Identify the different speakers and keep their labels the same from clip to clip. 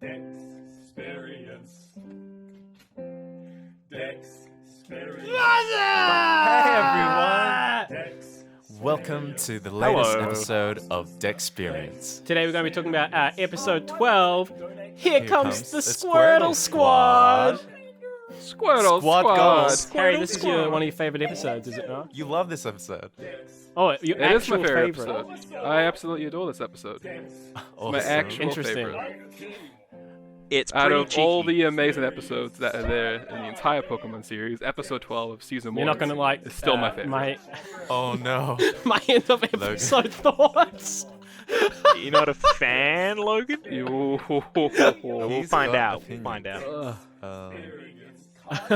Speaker 1: Dexperience. Dexperience.
Speaker 2: Hey everyone!
Speaker 1: Dex.
Speaker 2: Welcome to the latest
Speaker 3: Hello.
Speaker 2: episode of Dexperience.
Speaker 3: Today we're going to be talking about episode 12. Here comes the
Speaker 2: Squirtle
Speaker 3: Squirtle Squad.
Speaker 4: Squirtle
Speaker 2: Squad
Speaker 4: Squad.
Speaker 2: goals.
Speaker 3: Harry, this is one of your favorite episodes, is it not?
Speaker 2: You love this episode.
Speaker 3: Oh, your
Speaker 4: It is
Speaker 3: actual
Speaker 4: my favorite
Speaker 3: favorite.
Speaker 4: episode. I absolutely adore this episode.
Speaker 2: Awesome.
Speaker 4: My actual
Speaker 3: Interesting.
Speaker 4: favorite.
Speaker 3: It's
Speaker 4: Out
Speaker 3: pretty
Speaker 4: of
Speaker 3: cheeky.
Speaker 4: all the amazing episodes that are there in the entire Pokemon series, episode 12 of season 1
Speaker 3: You're not going to like
Speaker 4: is still my favorite.
Speaker 2: Oh no.
Speaker 3: my end of episode thoughts.
Speaker 5: You're not a fan, Logan?
Speaker 4: Yo.
Speaker 5: We'll
Speaker 2: He's
Speaker 5: find
Speaker 2: got
Speaker 5: out.
Speaker 2: opinions.
Speaker 5: We'll find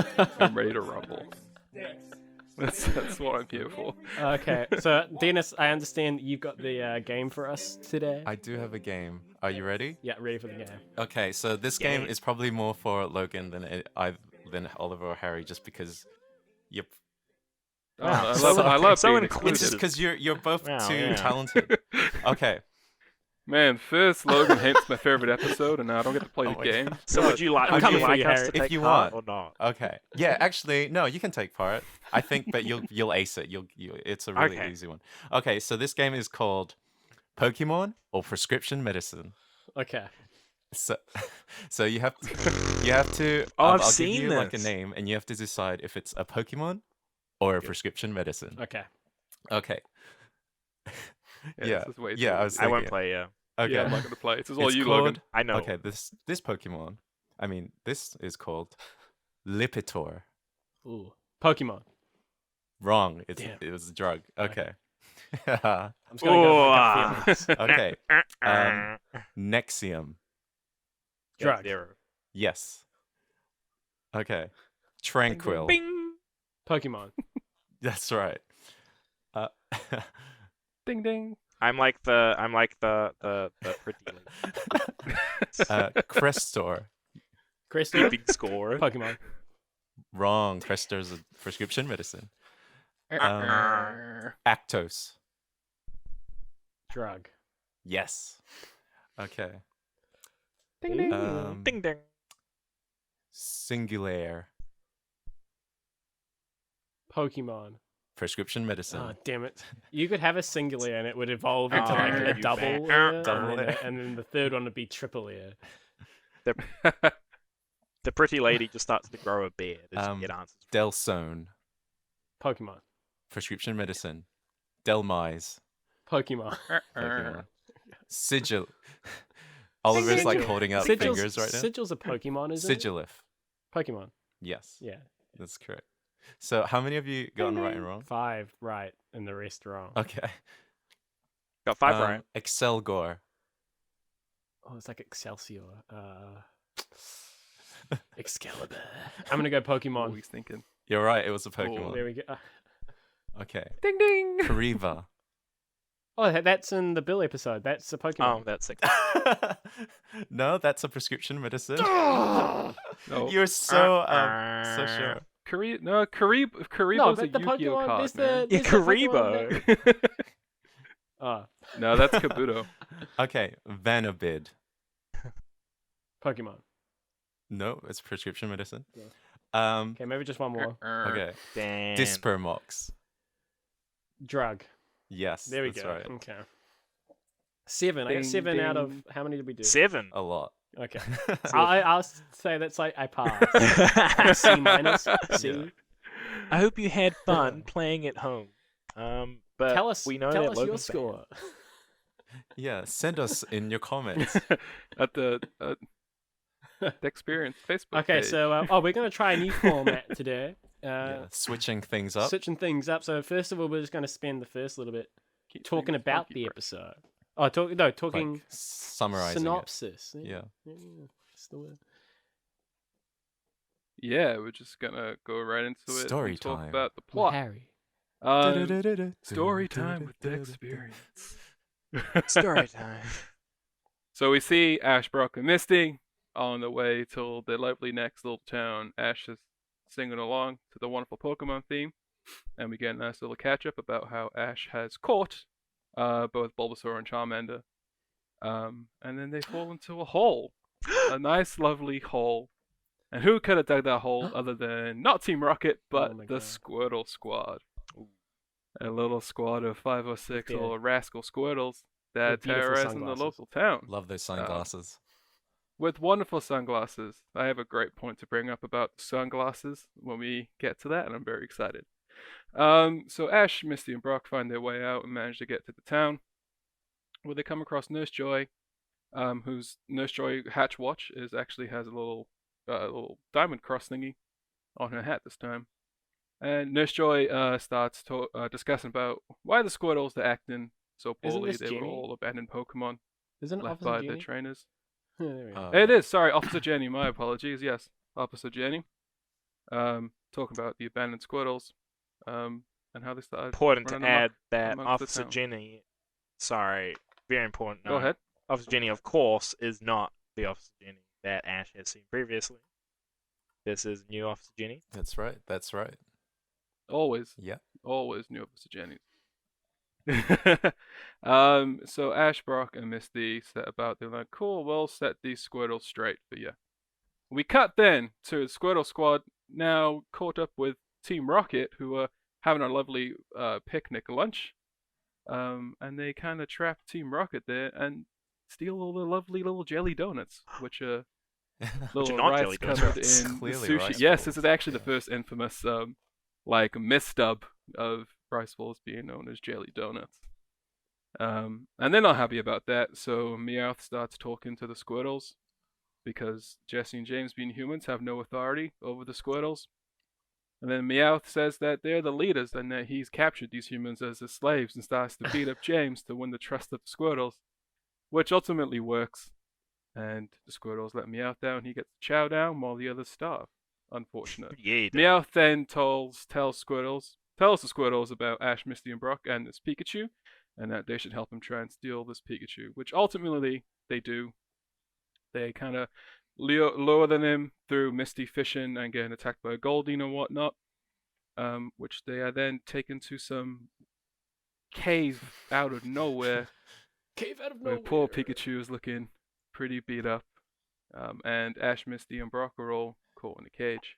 Speaker 5: out.
Speaker 4: I'm ready to rumble. That's what I'm here for.
Speaker 3: Okay, so Dennis, I understand you've got the game for us today.
Speaker 2: I do have a game. Are you ready?
Speaker 3: Yeah, ready for the game.
Speaker 2: Okay, so this game is probably more for Logan than Oliver or Harry, just because you're.
Speaker 4: Oh, I love
Speaker 5: so
Speaker 4: being
Speaker 5: inclusive.
Speaker 2: It's just
Speaker 4: included.
Speaker 2: because you're both
Speaker 5: Wow,
Speaker 2: too
Speaker 5: yeah.
Speaker 2: talented. Okay.
Speaker 4: Man, first Logan hates my favorite episode, and now I don't get to play the
Speaker 2: my
Speaker 4: game.
Speaker 5: So would you like,
Speaker 3: I'm coming for
Speaker 5: like
Speaker 3: you,
Speaker 5: us
Speaker 3: Harry.
Speaker 5: to
Speaker 2: If
Speaker 5: take
Speaker 2: you
Speaker 5: part
Speaker 2: want.
Speaker 5: or not?
Speaker 2: Okay. Yeah, actually, no, you can take part. I think, but you'll ace it. It's a really
Speaker 5: Okay.
Speaker 2: easy one. Okay, so this game is called Pokemon or Prescription Medicine.
Speaker 3: Okay.
Speaker 2: So you have to.
Speaker 5: Oh, I've
Speaker 2: I'll
Speaker 5: seen
Speaker 2: give you like a
Speaker 5: this.
Speaker 2: name, and you have to decide if it's a Pokemon or a prescription medicine.
Speaker 3: Okay.
Speaker 2: Okay.
Speaker 4: Yeah, this is way too
Speaker 2: yeah.
Speaker 4: easy.
Speaker 5: I won't
Speaker 2: thinking.
Speaker 5: play,
Speaker 2: Okay.
Speaker 4: Yeah, I'm not going to play. This is all
Speaker 2: It's
Speaker 4: you,
Speaker 2: called-
Speaker 4: Logan.
Speaker 5: I know.
Speaker 2: Okay. This Pokemon. I mean, this is called Lipitor.
Speaker 3: Ooh. Pokemon.
Speaker 2: Wrong.
Speaker 3: Damn.
Speaker 2: It was a drug. Okay.
Speaker 3: I'm just going to go with my gut feelings.
Speaker 2: Okay. Nexium.
Speaker 3: Drug.
Speaker 5: Zero.
Speaker 2: Yes. Okay. Tranquil.
Speaker 5: Bing.
Speaker 3: Pokemon.
Speaker 2: That's right.
Speaker 4: Ding ding.
Speaker 5: I'm like the pretty lady.
Speaker 2: Crestor.
Speaker 3: Crystal.
Speaker 5: Keeping score.
Speaker 3: Pokemon.
Speaker 2: Wrong. Crestor's a prescription medicine. Actos.
Speaker 3: Drug.
Speaker 2: Yes. Okay.
Speaker 4: Ding ding.
Speaker 5: Ding ding.
Speaker 2: Singulaire.
Speaker 3: Pokemon.
Speaker 2: Prescription medicine.
Speaker 3: Oh, damn it. You could have a singular and it would evolve into like a
Speaker 5: you
Speaker 3: double
Speaker 5: bad.
Speaker 3: layer,
Speaker 2: Double
Speaker 3: and, then
Speaker 2: layer.
Speaker 3: and then the third one would be triple layer.
Speaker 5: The pretty lady just starts to grow a beard as you get answers.
Speaker 2: Delsone.
Speaker 3: Pokemon.
Speaker 2: Prescription medicine. Delmise.
Speaker 3: Pokemon.
Speaker 2: Pokemon. Sigil. Oliver's like
Speaker 3: Sigil.
Speaker 2: holding up
Speaker 3: Sigil's,
Speaker 2: fingers right now.
Speaker 3: Sigil's a Pokemon, isn't it?
Speaker 2: Sigilif.
Speaker 3: Pokemon.
Speaker 2: Yes.
Speaker 3: Yeah.
Speaker 2: That's correct. So how many of you gotten right and wrong?
Speaker 3: 5 right and the rest wrong.
Speaker 2: Okay.
Speaker 5: Got 5 right.
Speaker 2: Excelgor.
Speaker 3: Oh, it's like Excelsior. Excalibur. I'm gonna go Pokemon.
Speaker 4: Always thinking.
Speaker 2: You're right. It was a
Speaker 3: There
Speaker 2: Pokemon.
Speaker 3: we go.
Speaker 2: Okay.
Speaker 4: Ding ding.
Speaker 2: Kariva.
Speaker 3: Oh, that's in the Bill episode. That's a Pokemon.
Speaker 5: Oh, that's it.
Speaker 2: No, that's a prescription medicine.
Speaker 4: No.
Speaker 2: You're so sure.
Speaker 4: Karibo's
Speaker 3: no,
Speaker 4: a
Speaker 3: but the
Speaker 4: Yu-Gi-Oh
Speaker 3: Pokemon.
Speaker 4: card,
Speaker 3: There's
Speaker 4: man.
Speaker 3: the
Speaker 5: Yeah,
Speaker 3: there's the Pokemon
Speaker 5: Karibo.
Speaker 3: that- Oh,
Speaker 4: No, that's Kabuto.
Speaker 2: Okay, Vanabid.
Speaker 3: Pokemon.
Speaker 2: No, it's prescription medicine.
Speaker 3: Yeah.
Speaker 2: Um,
Speaker 3: Okay, maybe just one more.
Speaker 2: okay.
Speaker 5: Damn.
Speaker 2: Dispermox.
Speaker 3: Drug.
Speaker 2: Yes,
Speaker 3: There we
Speaker 2: that's
Speaker 3: go.
Speaker 2: right.
Speaker 3: Okay. 7. I got
Speaker 4: Ding,
Speaker 3: 7 out of
Speaker 4: ding.
Speaker 3: how many did we do?
Speaker 5: 7.
Speaker 2: A lot.
Speaker 3: Okay. I'll say that's like I passed. C minus. C.
Speaker 2: Yeah.
Speaker 5: I hope you had fun playing at home. But
Speaker 3: Tell us.
Speaker 5: we know
Speaker 3: tell
Speaker 5: that
Speaker 3: us your
Speaker 5: Logan's bad.
Speaker 3: score.
Speaker 2: Yeah, send us in your comments.
Speaker 4: At the Dexperience Facebook
Speaker 3: Okay,
Speaker 4: page.
Speaker 3: so we're gonna try a new format today.
Speaker 2: Yeah, switching things up.
Speaker 3: Switching things up. So first of all, we're just gonna spend the first little bit
Speaker 4: Keep
Speaker 3: talking
Speaker 4: things
Speaker 3: about
Speaker 4: funky
Speaker 3: the
Speaker 4: for-
Speaker 3: episode. Oh, talking
Speaker 2: Like, summarizing it.
Speaker 3: synopsis.
Speaker 2: Yeah.
Speaker 3: That's the word.
Speaker 4: Yeah, we're just gonna go right into it.
Speaker 2: Story
Speaker 4: and talk
Speaker 2: time.
Speaker 4: about the plot.
Speaker 3: Harry.
Speaker 4: Story time with Dexperience.
Speaker 5: Story time.
Speaker 4: So we see Ash, Brock, and Misty on the way to their lovely next little town. Ash is singing along to the wonderful Pokemon theme, and we get a nice little catch up about how Ash has caught both Bulbasaur and Charmander, and then they fall into a hole. a nice, lovely hole. And who could have dug that hole other than not Team Rocket, but
Speaker 3: my
Speaker 4: the
Speaker 3: God.
Speaker 4: Squirtle Squad. A little squad of 5 or 6
Speaker 3: Yeah.
Speaker 4: little rascal Squirtles that
Speaker 3: With beautiful
Speaker 4: terrorizing the
Speaker 3: sunglasses.
Speaker 4: local town.
Speaker 2: Love those sunglasses.
Speaker 4: With wonderful sunglasses. I have a great point to bring up about sunglasses when we get to that, and I'm very excited. So Ash, Misty, and Brock find their way out and manage to get to the town, where they come across Nurse Joy, whose Nurse Joy hatch watch actually has a little diamond cross thingy on her hat this time. And Nurse Joy starts discussing about why the Squirtles are acting so
Speaker 3: Isn't
Speaker 4: poorly.
Speaker 3: this
Speaker 4: They were
Speaker 3: Jenny?
Speaker 4: all abandoned Pokemon
Speaker 3: Isn't it
Speaker 4: left
Speaker 3: Officer
Speaker 4: by
Speaker 3: Jenny?
Speaker 4: their trainers.
Speaker 3: Yeah, there we go.
Speaker 4: It is, sorry, Officer Jenny, my apologies. Yes, Officer Jenny. Talking about the abandoned Squirtles, and how they started.
Speaker 5: Important to
Speaker 4: running amok
Speaker 5: add that
Speaker 4: amongst the
Speaker 5: Officer
Speaker 4: town.
Speaker 5: Jenny, sorry, very important.
Speaker 4: Go ahead.
Speaker 5: Officer Jenny, of course, is not the Officer Jenny that Ash has seen previously. This is new Officer Jenny.
Speaker 2: That's right. That's right.
Speaker 4: Always.
Speaker 2: Yeah.
Speaker 4: Always new Officer Jenny. So Ash, Brock, and Misty set about. They're like, cool, we'll set these Squirtles straight for you. We cut then to the Squirtle Squad, now caught up with Team Rocket, who are having a lovely picnic lunch. And they kind of trap Team Rocket there and steal all the lovely little jelly donuts, which are little
Speaker 5: not
Speaker 4: rice
Speaker 5: jelly
Speaker 4: covered
Speaker 5: donuts.
Speaker 4: in the
Speaker 2: Clearly
Speaker 4: sushi.
Speaker 2: rice
Speaker 4: Yes,
Speaker 2: balls,
Speaker 4: this is actually
Speaker 2: yeah.
Speaker 4: the first infamous like misdub of rice balls being known as jelly donuts. And they're not happy about that, so Meowth starts talking to the Squirtles, because Jesse and James, being humans, have no authority over the Squirtles. And then Meowth says that they're the leaders and that he's captured these humans as his slaves, and starts to beat up James to win the trust of the Squirtles, which ultimately works. And the Squirtles let Meowth down. He gets to chow down while the others starve. Unfortunate.
Speaker 5: Yeah,
Speaker 4: Meowth then tells the Squirtles about Ash, Misty, and Brock and this Pikachu, and that they should help him try and steal this Pikachu, which ultimately they do. They kind of lure them in through Misty fishing and getting attacked by a Goldeen and whatnot, which they are then taken to some cave out of nowhere.
Speaker 3: Cave out of
Speaker 4: Where
Speaker 3: nowhere.
Speaker 4: poor Pikachu is looking pretty beat up, and Ash, Misty, and Brock are all caught in a cage.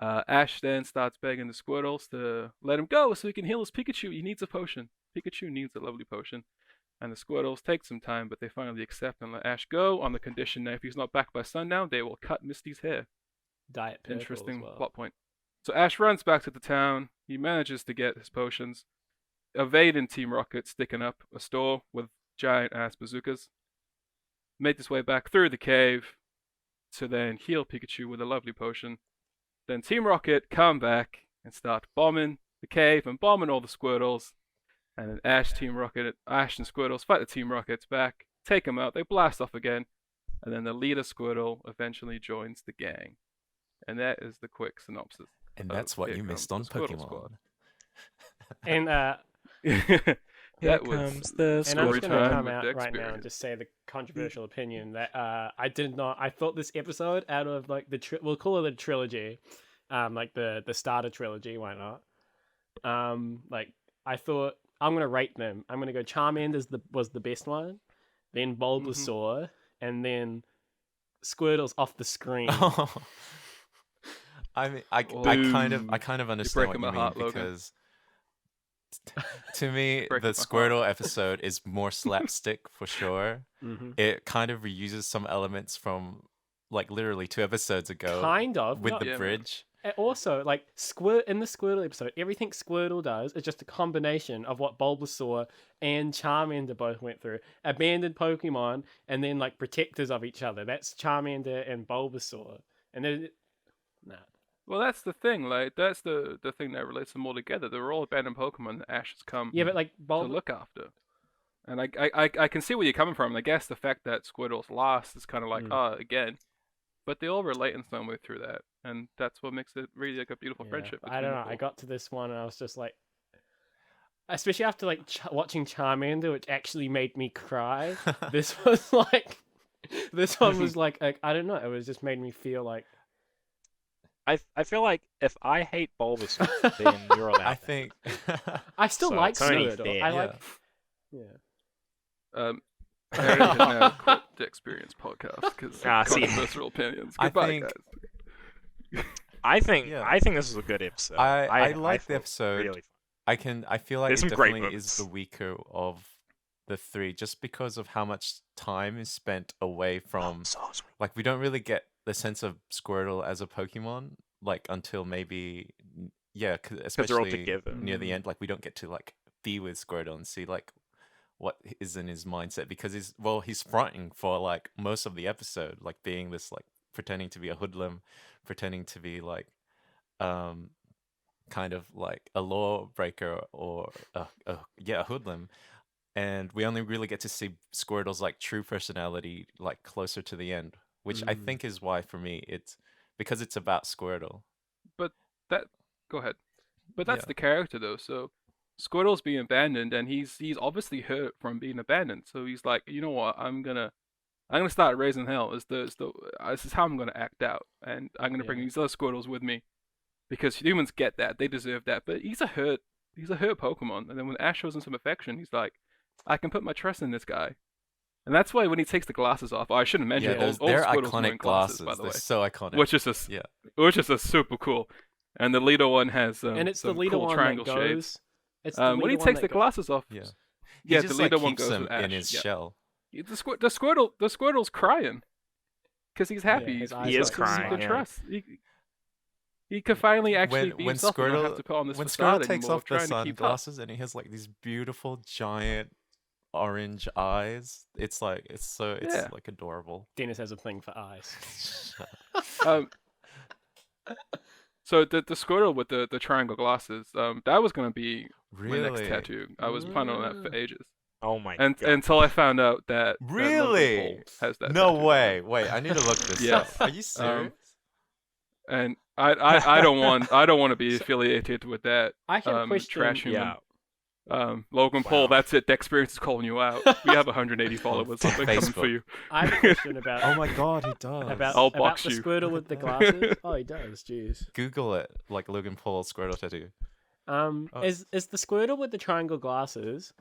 Speaker 4: Ash then starts begging the Squirtles to let him go so he can heal his Pikachu. He needs a potion. Pikachu needs a lovely potion. And the Squirtles take some time, but they finally accept and let Ash go on the condition that if he's not back by sundown, they will cut Misty's hair.
Speaker 3: Diet Purple
Speaker 4: Interesting
Speaker 3: as well.
Speaker 4: plot point. So Ash runs back to the town. He manages to get his potions, evading Team Rocket sticking up a store with giant ass bazookas. Made his way back through the cave to then heal Pikachu with a lovely potion. Then Team Rocket come back and start bombing the cave and bombing all the Squirtles. And then Ash and Squirtles fight the Team Rockets back, take them out, they blast off again, and then the leader Squirtle eventually joins the gang. And that is the quick synopsis.
Speaker 2: And that's what
Speaker 4: Here
Speaker 2: you
Speaker 4: Comes
Speaker 2: missed
Speaker 4: the
Speaker 2: on
Speaker 4: Squirtle
Speaker 2: Pokemon.
Speaker 4: Squad.
Speaker 3: And
Speaker 4: That
Speaker 5: Here
Speaker 4: was
Speaker 5: comes the
Speaker 3: and I'm
Speaker 4: Story
Speaker 3: just gonna
Speaker 4: time
Speaker 3: come
Speaker 4: with
Speaker 3: out right now
Speaker 4: Dexperience.
Speaker 3: and just say the controversial opinion that I thought this episode out of like we'll call it a trilogy, like the starter trilogy, why not? Like I thought I'm gonna rate them. I'm gonna go Charmander was the best one, then Bulbasaur, and then Squirtle's off the screen.
Speaker 2: I mean, I kind of
Speaker 4: You're
Speaker 2: understand what
Speaker 4: breaking
Speaker 2: you
Speaker 4: my
Speaker 2: mean
Speaker 4: heart, Logan.
Speaker 2: because to me
Speaker 4: Breaking
Speaker 2: the
Speaker 4: my
Speaker 2: Squirtle episode is more slapstick for sure.
Speaker 3: Mm-hmm.
Speaker 2: It kind of reuses some elements from like literally 2 episodes ago
Speaker 3: Kind of.
Speaker 2: with
Speaker 3: not-
Speaker 2: the
Speaker 4: Yeah, man.
Speaker 2: bridge.
Speaker 3: And also, like in the Squirtle episode, everything Squirtle does is just a combination of what Bulbasaur and Charmander both went through: abandoned Pokemon, and then like protectors of each other. That's Charmander and Bulbasaur. And then, nah.
Speaker 4: Well, that's the thing. Like, that's the thing that relates them all together. They're all abandoned Pokemon that Ash has come
Speaker 3: Yeah, but like
Speaker 4: to look after. And I can see where you're coming from. And I guess the fact that Squirtle's lost is kind of like, again. But they all relate in some way through that. And that's what makes it really like a beautiful
Speaker 3: Yeah,
Speaker 4: friendship.
Speaker 3: I don't know. I got to this one and I was just like, especially after like watching Charmander, which actually made me cry. This was like, this one was like I don't know. It was just made me feel like.
Speaker 5: I feel like if I hate Bulbasaur, then you're allowed.
Speaker 2: I think
Speaker 3: I still
Speaker 5: So
Speaker 3: like
Speaker 5: it's only
Speaker 3: Squirtle.
Speaker 5: fair.
Speaker 3: I
Speaker 2: Yeah.
Speaker 3: like. Yeah.
Speaker 4: Harry can now quit the Dexperience podcast because
Speaker 5: See.
Speaker 4: controversial opinions.
Speaker 2: I
Speaker 4: Goodbye,
Speaker 2: think-
Speaker 4: guys.
Speaker 5: I think
Speaker 2: Yeah.
Speaker 5: this was a good episode.
Speaker 2: I like the
Speaker 5: thought it was
Speaker 2: episode.
Speaker 5: Really
Speaker 2: I feel like
Speaker 5: There's
Speaker 2: it
Speaker 5: some great
Speaker 2: definitely is the
Speaker 5: moments.
Speaker 2: weaker of the three, just because of how much time is spent away from.
Speaker 5: so sweet.
Speaker 2: Like, we don't really get the sense of Squirtle as a Pokemon, like, until maybe, yeah,
Speaker 5: they're all
Speaker 2: especially
Speaker 5: together.
Speaker 2: near the end. Like, we don't get to like be with Squirtle and see like what is in his mindset, because he's fronting for like most of the episode, like being this like pretending to be a hoodlum, pretending to be like kind of like a lawbreaker or a hoodlum. And we only really get to see Squirtle's like true personality like closer to the end, which I think is why for me it's because it's about Squirtle.
Speaker 4: Go ahead. But that's
Speaker 2: Yeah.
Speaker 4: the character though. So Squirtle's being abandoned, and he's obviously hurt from being abandoned. So he's like, you know what? I'm gonna start raising hell. This is how I'm gonna act out, and I'm gonna bring
Speaker 3: Yeah.
Speaker 4: these other Squirtles with me, because humans get that, they deserve that. But he's a hurt Pokemon, and then when Ash shows him some affection, he's like, I can put my trust in this guy. And that's why when he takes the glasses off, I shouldn't mention
Speaker 2: Yeah,
Speaker 4: it. All
Speaker 2: they're
Speaker 4: Squirtles wearing
Speaker 2: iconic glasses.
Speaker 4: by the
Speaker 2: They're
Speaker 4: way,
Speaker 2: so iconic.
Speaker 4: which is a super cool. And the leader one has
Speaker 3: and it's the
Speaker 4: some
Speaker 3: leader
Speaker 4: cool
Speaker 3: one
Speaker 4: triangle
Speaker 3: that
Speaker 4: shapes.
Speaker 3: goes. It's the
Speaker 4: When he
Speaker 3: leader one
Speaker 4: takes
Speaker 3: that
Speaker 4: the glasses off,
Speaker 2: Yeah.
Speaker 4: yeah,
Speaker 2: He
Speaker 4: the
Speaker 2: just
Speaker 4: leader
Speaker 2: like
Speaker 4: one
Speaker 2: keeps
Speaker 4: goes
Speaker 2: them
Speaker 4: with Ash.
Speaker 2: in his
Speaker 4: yeah.
Speaker 2: shell.
Speaker 4: The Squirtle's crying because he's happy.
Speaker 3: his
Speaker 4: He's
Speaker 3: eyes
Speaker 5: He is
Speaker 3: are
Speaker 5: crying,
Speaker 4: The
Speaker 5: yeah.
Speaker 4: trust. He can finally actually be
Speaker 2: when
Speaker 4: himself. And not have
Speaker 2: Squirtle
Speaker 4: to put on this
Speaker 2: when
Speaker 4: facade
Speaker 2: Squirtle takes
Speaker 4: anymore,
Speaker 2: off the
Speaker 4: trying to keep up.
Speaker 2: sunglasses and he has like these beautiful giant orange eyes, it's like
Speaker 4: Yeah.
Speaker 2: like adorable.
Speaker 3: Dennis has a thing for eyes.
Speaker 4: So the Squirtle with the triangle glasses, that was gonna be my next
Speaker 2: Really?
Speaker 4: tattoo. I was planning on that for ages,
Speaker 5: Oh my
Speaker 4: and
Speaker 5: god.
Speaker 4: until I found out that Logan
Speaker 2: Really?
Speaker 4: Paul has that.
Speaker 2: No
Speaker 4: tattoo.
Speaker 2: way. Wait, I need to look this
Speaker 4: Yeah.
Speaker 2: up. Are you serious?
Speaker 4: And I don't want to be affiliated with that
Speaker 3: I have a question.
Speaker 4: trash human.
Speaker 5: Yeah.
Speaker 4: Logan Paul,
Speaker 5: Wow.
Speaker 4: that's it. Dexperience is calling you out. We have 180 followers. I've been coming for
Speaker 2: Facebook.
Speaker 4: you.
Speaker 3: I have a question about
Speaker 2: Oh my god, he does.
Speaker 4: I'll
Speaker 3: about
Speaker 4: box
Speaker 3: the
Speaker 4: you.
Speaker 3: Squirtle with the glasses. Oh, he does. Jeez.
Speaker 2: Google it, like Logan Paul Squirtle tattoo. Oh.
Speaker 3: Is the Squirtle with the triangle glasses?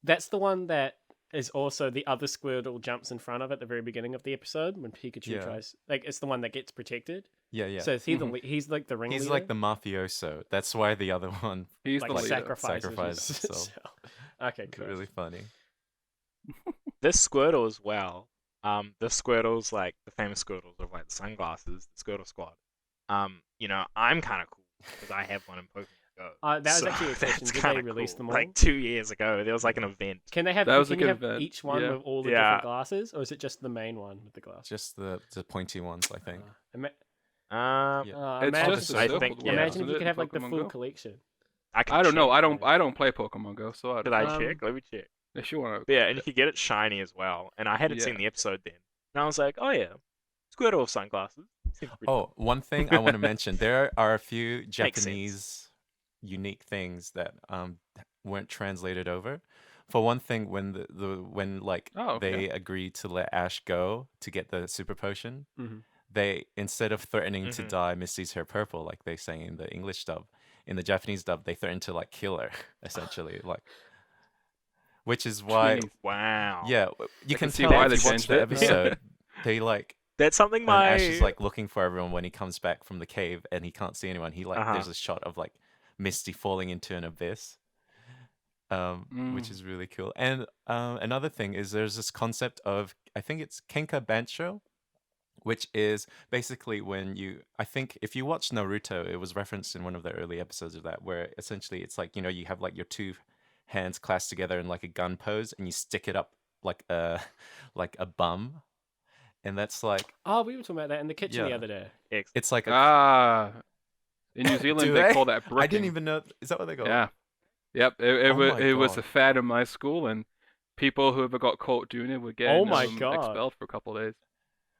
Speaker 3: That's the one that is also the other Squirtle jumps in front of at the very beginning of the episode when Pikachu
Speaker 2: Yeah.
Speaker 3: tries. Like, it's the one that gets protected.
Speaker 2: Yeah, yeah.
Speaker 3: So is he he's like the ringleader.
Speaker 2: He's like the mafioso. That's why the other one
Speaker 4: He's
Speaker 3: like
Speaker 4: the leader.
Speaker 3: sacrifices
Speaker 2: himself.
Speaker 3: Okay,
Speaker 2: is
Speaker 3: cool.
Speaker 2: really funny.
Speaker 5: This Squirtle as well. The Squirtles, like the famous Squirtles of like the sunglasses, the Squirtle Squad. You know, I'm kind of cool because I have one in Pokemon Go.
Speaker 3: That was
Speaker 5: So
Speaker 3: actually a question.
Speaker 5: that's
Speaker 3: Did
Speaker 5: kinda
Speaker 3: they release
Speaker 5: cool.
Speaker 3: them all?
Speaker 5: Like 2 years ago, there was like an event.
Speaker 3: Can they have?
Speaker 4: That was a
Speaker 3: Can you
Speaker 4: good
Speaker 3: have
Speaker 4: event,
Speaker 3: each one
Speaker 4: yeah.
Speaker 3: with all the
Speaker 5: Yeah.
Speaker 3: different glasses, or is it just the main one with the glasses?
Speaker 2: Just the pointy ones, I think.
Speaker 3: Ima-
Speaker 2: Yeah.
Speaker 4: It's
Speaker 3: imagine,
Speaker 4: just a
Speaker 5: I
Speaker 4: circle
Speaker 5: think-
Speaker 4: one,
Speaker 5: yeah.
Speaker 3: imagine
Speaker 4: isn't
Speaker 3: if you
Speaker 4: it,
Speaker 3: could
Speaker 4: in
Speaker 3: have like the
Speaker 4: Pokemon
Speaker 3: full
Speaker 4: Go?
Speaker 3: collection.
Speaker 5: I can
Speaker 4: I don't know.
Speaker 5: check.
Speaker 4: I don't play Pokemon Go, so I
Speaker 5: Did
Speaker 4: don't.
Speaker 5: I check? Let me check.
Speaker 4: If you want
Speaker 5: But yeah, and you could get it shiny as well. And I hadn't seen
Speaker 4: Yeah.
Speaker 5: the episode then. And I was like, oh yeah, Squirtle with sunglasses. Seems pretty
Speaker 2: Oh, one thing I want to mention: there are a few
Speaker 5: sense.
Speaker 2: Japanese unique things that weren't translated over. For one thing, when when like
Speaker 4: Oh, okay.
Speaker 2: they agreed to let Ash go to get the super potion,
Speaker 3: Mhm.
Speaker 2: they, instead of threatening to
Speaker 5: Mhm.
Speaker 2: dye Misty's hair purple like they say in the English dub, in the Japanese dub they threatened to like kill her essentially, like, which is why
Speaker 4: Jeez.
Speaker 5: Wow.
Speaker 2: yeah, you
Speaker 4: I
Speaker 2: can
Speaker 4: can see
Speaker 2: tell
Speaker 4: why
Speaker 2: if
Speaker 4: they
Speaker 2: you watch
Speaker 4: changed
Speaker 2: the
Speaker 4: it.
Speaker 2: episode, they like.
Speaker 5: That's something
Speaker 2: And
Speaker 5: my
Speaker 2: Ash is like looking for everyone when he comes back from the cave and he can't see anyone. He like
Speaker 5: Uh-huh.
Speaker 2: there's a shot of like Misty falling into an abyss, which
Speaker 4: Mm.
Speaker 2: is really cool. And another thing is there's this concept of, I think it's Kenka Bancho, which is basically when I think if you watch Naruto, it was referenced in one of the early episodes of that, where essentially it's like, you know, you have like your two hands clasped together in like a gun pose and you stick it up like a like a bum. And that's like,
Speaker 3: Oh, we were talking about that in the kitchen the
Speaker 2: Yeah.
Speaker 3: other day.
Speaker 2: it's like a
Speaker 4: In New Zealand,
Speaker 2: Do
Speaker 4: they
Speaker 2: they?
Speaker 4: call that bricking.
Speaker 2: I didn't even know. Is that what they call it?
Speaker 4: Yeah. Yep. It
Speaker 2: Oh my
Speaker 4: was a
Speaker 2: God.
Speaker 4: fad in my school, and people who ever got caught doing it would get
Speaker 3: Oh my God.
Speaker 4: expelled for a couple of days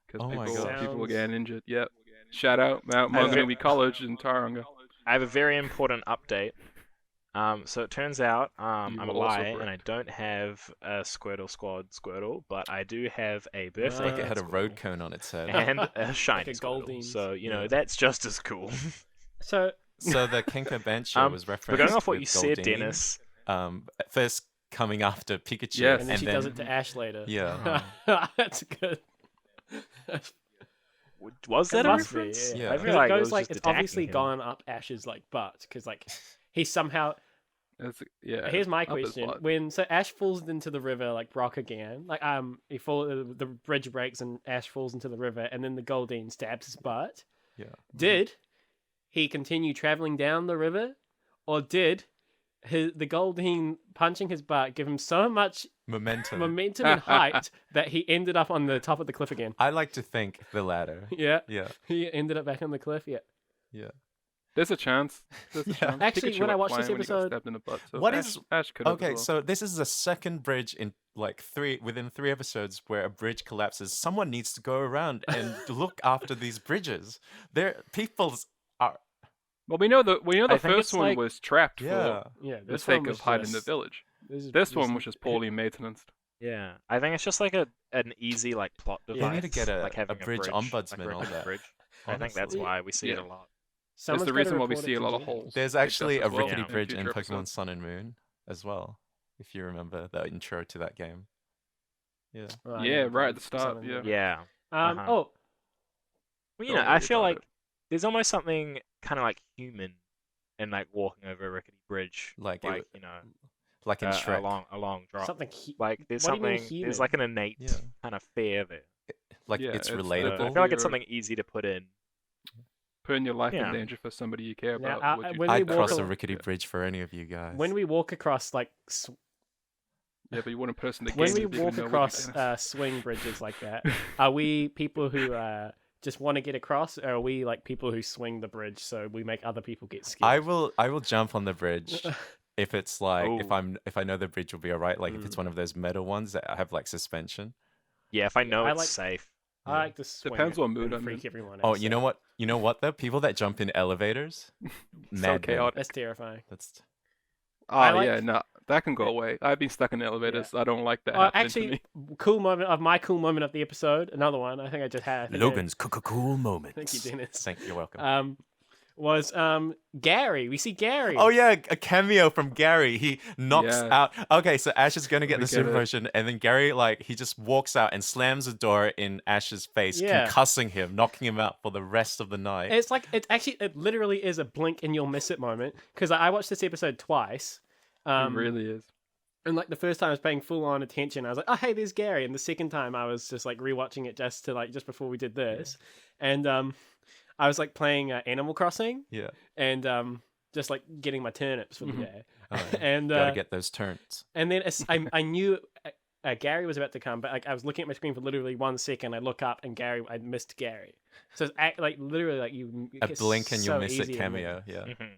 Speaker 4: because
Speaker 2: Oh my
Speaker 4: people
Speaker 2: God.
Speaker 4: were getting injured. Yep. Shout out Mount
Speaker 5: Okay.
Speaker 4: Maunganui College in Tauranga.
Speaker 5: I have a very important update. So it turns out
Speaker 4: You
Speaker 5: I'm a
Speaker 4: were also
Speaker 5: lie, and I
Speaker 4: bricked.
Speaker 5: don't have a Squirtle Squad Squirtle, but I do have a
Speaker 2: It's
Speaker 5: birthday
Speaker 2: like it had a
Speaker 5: Squirtle
Speaker 2: road cone on its head.
Speaker 5: and a shiny
Speaker 3: a
Speaker 5: Squirtle.
Speaker 3: Goldeen's.
Speaker 5: So you know
Speaker 2: Yeah.
Speaker 5: that's just as cool.
Speaker 3: So
Speaker 2: So the Kenka Bancho was
Speaker 5: But
Speaker 2: referenced.
Speaker 5: going off what
Speaker 2: with
Speaker 5: you said,
Speaker 2: Goldeen.
Speaker 5: Dennis,
Speaker 2: First coming after Pikachu.
Speaker 4: Yes.
Speaker 3: And then she does it to Ash later.
Speaker 2: Yeah.
Speaker 3: That's good.
Speaker 5: Was
Speaker 3: It
Speaker 5: that a
Speaker 3: must be,
Speaker 5: reference?
Speaker 2: Yeah.
Speaker 5: I
Speaker 3: 'Cause
Speaker 5: feel
Speaker 3: it
Speaker 5: like
Speaker 3: goes
Speaker 5: it was
Speaker 3: like
Speaker 5: just
Speaker 3: it's
Speaker 5: attacking
Speaker 3: obviously
Speaker 5: him.
Speaker 3: gone up Ash's like butt because like he somehow.
Speaker 4: Yeah.
Speaker 3: Here's my
Speaker 4: up his
Speaker 3: question:
Speaker 4: butt.
Speaker 3: when so Ash falls into the river like Brock again, like the bridge breaks and Ash falls into the river, and then the Goldeen stabs his butt.
Speaker 2: Yeah.
Speaker 3: Did he continue traveling down the river, or did the Goldeen punching his butt give him so much
Speaker 2: Momentum.
Speaker 3: and height that he ended up on the top of the cliff again?
Speaker 2: I like to think the latter.
Speaker 3: Yeah,
Speaker 2: Yeah.
Speaker 3: he ended up back on the cliff. Yeah.
Speaker 2: Yeah.
Speaker 4: There's a chance. There's a
Speaker 2: Yeah.
Speaker 4: chance.
Speaker 3: Actually,
Speaker 4: Pikachu
Speaker 3: when I
Speaker 4: went
Speaker 3: watched this
Speaker 4: flying when he got
Speaker 3: episode-
Speaker 4: stabbed in the butt. So
Speaker 2: What
Speaker 4: Ash,
Speaker 2: is-
Speaker 4: Ash could have as
Speaker 2: Okay,
Speaker 4: well.
Speaker 2: so this is the second bridge in like within 3 episodes where a bridge collapses. Someone needs to go around and look after these bridges. People's are
Speaker 4: Well, we know the
Speaker 5: I think
Speaker 4: first
Speaker 5: it's
Speaker 4: one
Speaker 5: like-
Speaker 4: was trapped
Speaker 2: yeah.
Speaker 4: for
Speaker 3: Yeah.
Speaker 4: the
Speaker 3: This
Speaker 4: sake
Speaker 3: one
Speaker 4: of
Speaker 3: was
Speaker 4: hiding the
Speaker 3: just-
Speaker 4: village.
Speaker 3: This
Speaker 4: This one was just poorly maintained.
Speaker 5: Yeah, I think it's just like an easy like plot
Speaker 2: Yeah,
Speaker 5: device.
Speaker 2: you need to get
Speaker 5: like having
Speaker 2: bridge ombudsman
Speaker 5: like
Speaker 2: on
Speaker 5: ripping a
Speaker 2: that.
Speaker 5: bridge. I think that's
Speaker 2: Honestly.
Speaker 5: why we see it
Speaker 4: Yeah.
Speaker 5: a lot.
Speaker 4: That's
Speaker 3: Someone's
Speaker 4: the
Speaker 3: gotta
Speaker 4: reason why we
Speaker 3: report it
Speaker 4: see a
Speaker 3: to
Speaker 4: lot of
Speaker 3: Jim.
Speaker 4: holes.
Speaker 2: There's
Speaker 4: picked up
Speaker 2: actually
Speaker 4: as
Speaker 2: a
Speaker 4: well
Speaker 2: rickety
Speaker 5: Yeah.
Speaker 2: bridge in
Speaker 4: future
Speaker 2: Pokemon
Speaker 4: episodes.
Speaker 2: Sun and Moon as well, if you remember the intro to that game. Yeah.
Speaker 3: Oh,
Speaker 4: Yeah,
Speaker 3: I
Speaker 4: right at the
Speaker 3: played
Speaker 4: start,
Speaker 3: Sun and
Speaker 4: yeah.
Speaker 3: Moon.
Speaker 5: Yeah. Uh-huh.
Speaker 3: Oh,
Speaker 5: Well, you
Speaker 4: Don't
Speaker 5: know, I
Speaker 4: worry
Speaker 5: feel
Speaker 4: about
Speaker 5: like
Speaker 4: it.
Speaker 5: there's almost something kind of like human in like walking over a rickety bridge,
Speaker 2: Like it
Speaker 5: like
Speaker 2: w-
Speaker 5: you know,
Speaker 2: Like in Shrek.
Speaker 5: a long drop.
Speaker 3: something.
Speaker 5: Like there's
Speaker 3: what do you mean
Speaker 5: something, there's
Speaker 3: human?
Speaker 5: like an innate
Speaker 2: Yeah.
Speaker 5: kind of fear there.
Speaker 2: Like
Speaker 4: Yeah,
Speaker 2: it's
Speaker 4: it's,
Speaker 2: relatable.
Speaker 5: I feel like it's
Speaker 4: You're-
Speaker 5: something easy to put in.
Speaker 4: Putting your life
Speaker 5: Yeah.
Speaker 4: in danger for somebody you care
Speaker 3: Now,
Speaker 4: about. would you
Speaker 3: when
Speaker 4: do
Speaker 3: we
Speaker 2: I'd
Speaker 4: that?
Speaker 3: walk
Speaker 2: cross a
Speaker 3: al-
Speaker 2: rickety
Speaker 4: Yeah.
Speaker 2: bridge for any of you guys.
Speaker 3: when we walk across like
Speaker 4: Yeah, but you want a person that
Speaker 3: when
Speaker 4: games
Speaker 3: we
Speaker 4: it, you
Speaker 3: walk
Speaker 4: know what
Speaker 3: across
Speaker 4: you can-
Speaker 3: swing bridges like that, are we people who just want to get across, or are we like people who swing the bridge so we make other people get scared?
Speaker 2: I will jump on the bridge if it's like
Speaker 5: Oh.
Speaker 2: if I know the bridge will be alright. Like if it's
Speaker 3: Mm.
Speaker 2: one of those metal ones that have like suspension.
Speaker 5: Yeah, if I know
Speaker 3: I
Speaker 5: it's
Speaker 3: like-
Speaker 5: safe.
Speaker 3: I
Speaker 2: Yeah.
Speaker 3: like to swing
Speaker 4: Depends
Speaker 3: it
Speaker 4: what mood
Speaker 3: and
Speaker 4: I'm
Speaker 3: freak
Speaker 4: in.
Speaker 3: everyone
Speaker 2: Oh,
Speaker 3: out,
Speaker 2: you
Speaker 3: so
Speaker 2: know what? You know what though? People that jump in elevators,
Speaker 4: So
Speaker 2: madmen.
Speaker 4: chaotic.
Speaker 3: That's terrifying.
Speaker 2: That's
Speaker 4: Oh,
Speaker 3: I like-
Speaker 4: yeah, no, that can go away. I've been stuck in elevators. I don't like that happening to
Speaker 3: Actually,
Speaker 4: me.
Speaker 3: cool moment of the episode. Another one. I think I just had. I think I-
Speaker 2: Logan's cool moment.
Speaker 3: Thank you, Dennis.
Speaker 2: You're welcome.
Speaker 3: Was Gary. We see Gary.
Speaker 2: Oh yeah, a cameo from Gary. He knocks
Speaker 4: Yeah.
Speaker 2: out. Okay, so Ash is gonna get
Speaker 4: We
Speaker 2: the
Speaker 4: get
Speaker 2: super
Speaker 4: it.
Speaker 2: potion, and then Gary he just walks out and slams the door in Ash's face,
Speaker 3: Yeah.
Speaker 2: concussing him, knocking him out for the rest of the night.
Speaker 3: It's like it literally is a blink and you'll miss it moment because I watched this episode twice.
Speaker 4: It really is.
Speaker 3: And like the first time I was paying full on attention, I was like, "Oh, hey, there's Gary." And the second time I was just like rewatching it just before we did this, and I was like playing Animal Crossing
Speaker 2: Yeah.
Speaker 3: and just like getting my turnips for the
Speaker 4: Mhm.
Speaker 3: day.
Speaker 2: Oh, yeah.
Speaker 3: And
Speaker 2: Gotta get those turns.
Speaker 3: and then I knew Gary was about to come, but like I was looking at my screen for literally 1 second. I look up and I missed Gary. So it's like literally like
Speaker 2: A
Speaker 3: it's
Speaker 2: blink and you'll
Speaker 3: so
Speaker 2: miss
Speaker 3: easy
Speaker 2: it
Speaker 3: to
Speaker 2: cameo.
Speaker 3: miss.
Speaker 2: Yeah.
Speaker 5: Mhm.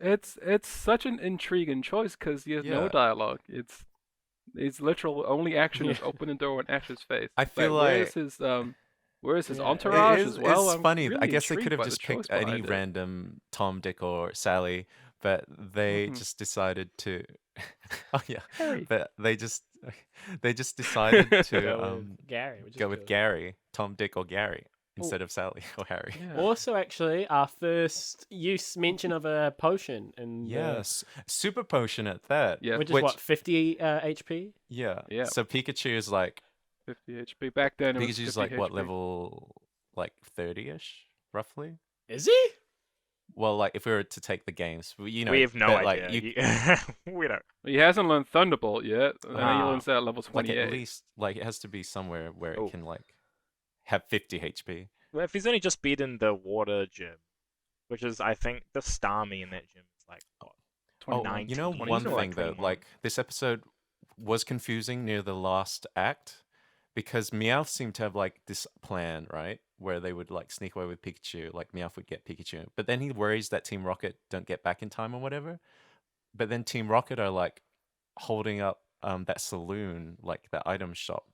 Speaker 4: It's such an intriguing choice because there's no
Speaker 2: Yeah.
Speaker 4: dialogue. It's literal. Only action is
Speaker 3: Yeah.
Speaker 4: open the door in Ash's face.
Speaker 2: I feel
Speaker 4: where's his where's his
Speaker 3: Yeah.
Speaker 4: entourage
Speaker 2: It is,
Speaker 4: as well?
Speaker 2: it's
Speaker 4: I'm
Speaker 2: funny. I
Speaker 4: really
Speaker 2: guess they could
Speaker 4: intrigued
Speaker 2: have
Speaker 4: by
Speaker 2: just
Speaker 4: the
Speaker 2: picked
Speaker 4: choice
Speaker 2: any
Speaker 4: behind it.
Speaker 2: random Tom, Dick, or Sally, but they
Speaker 4: Mhm.
Speaker 2: just decided to. Oh yeah,
Speaker 4: Harry.
Speaker 2: but they just decided to
Speaker 3: Go with Gary. Which is
Speaker 2: go with
Speaker 3: good.
Speaker 2: Gary, Tom, Dick, or Gary instead of Sally or Harry.
Speaker 4: Yeah.
Speaker 3: Also, actually, our first use mention of a potion, and
Speaker 2: Yes, super potion at that.
Speaker 4: Yeah.
Speaker 3: which is
Speaker 2: which-
Speaker 3: what 50 HP.
Speaker 2: Yeah.
Speaker 4: Yeah.
Speaker 2: So Pikachu is like
Speaker 4: 50 HP. Back then, it was
Speaker 2: Pikachu's
Speaker 4: 50
Speaker 2: like what
Speaker 4: HP.
Speaker 2: level? Like 30ish, roughly.
Speaker 3: Is he?
Speaker 2: Well, like if we were to take the games, you know,
Speaker 5: we have no
Speaker 2: but,
Speaker 5: idea.
Speaker 2: Like, you,
Speaker 5: We don't.
Speaker 4: He hasn't learned Thunderbolt yet, and then he
Speaker 5: Ah.
Speaker 4: learns that at level
Speaker 2: like
Speaker 4: 28.
Speaker 2: at least like it has to be somewhere where
Speaker 5: Oh.
Speaker 2: it can like have 50 HP.
Speaker 5: Well, if he's only just beaten the water gym, which is I think the Starmie in that gym is like what,
Speaker 2: Oh,
Speaker 5: 19,
Speaker 2: you know
Speaker 5: 20,
Speaker 2: one
Speaker 5: or
Speaker 2: thing though,
Speaker 5: 21?
Speaker 2: like this episode was confusing near the last act because Meowth seemed to have like this plan, right? Where they would like sneak away with Pikachu, like Meowth would get Pikachu. But then he worries that Team Rocket don't get back in time or whatever. But then Team Rocket are like holding up that saloon, like that item shop.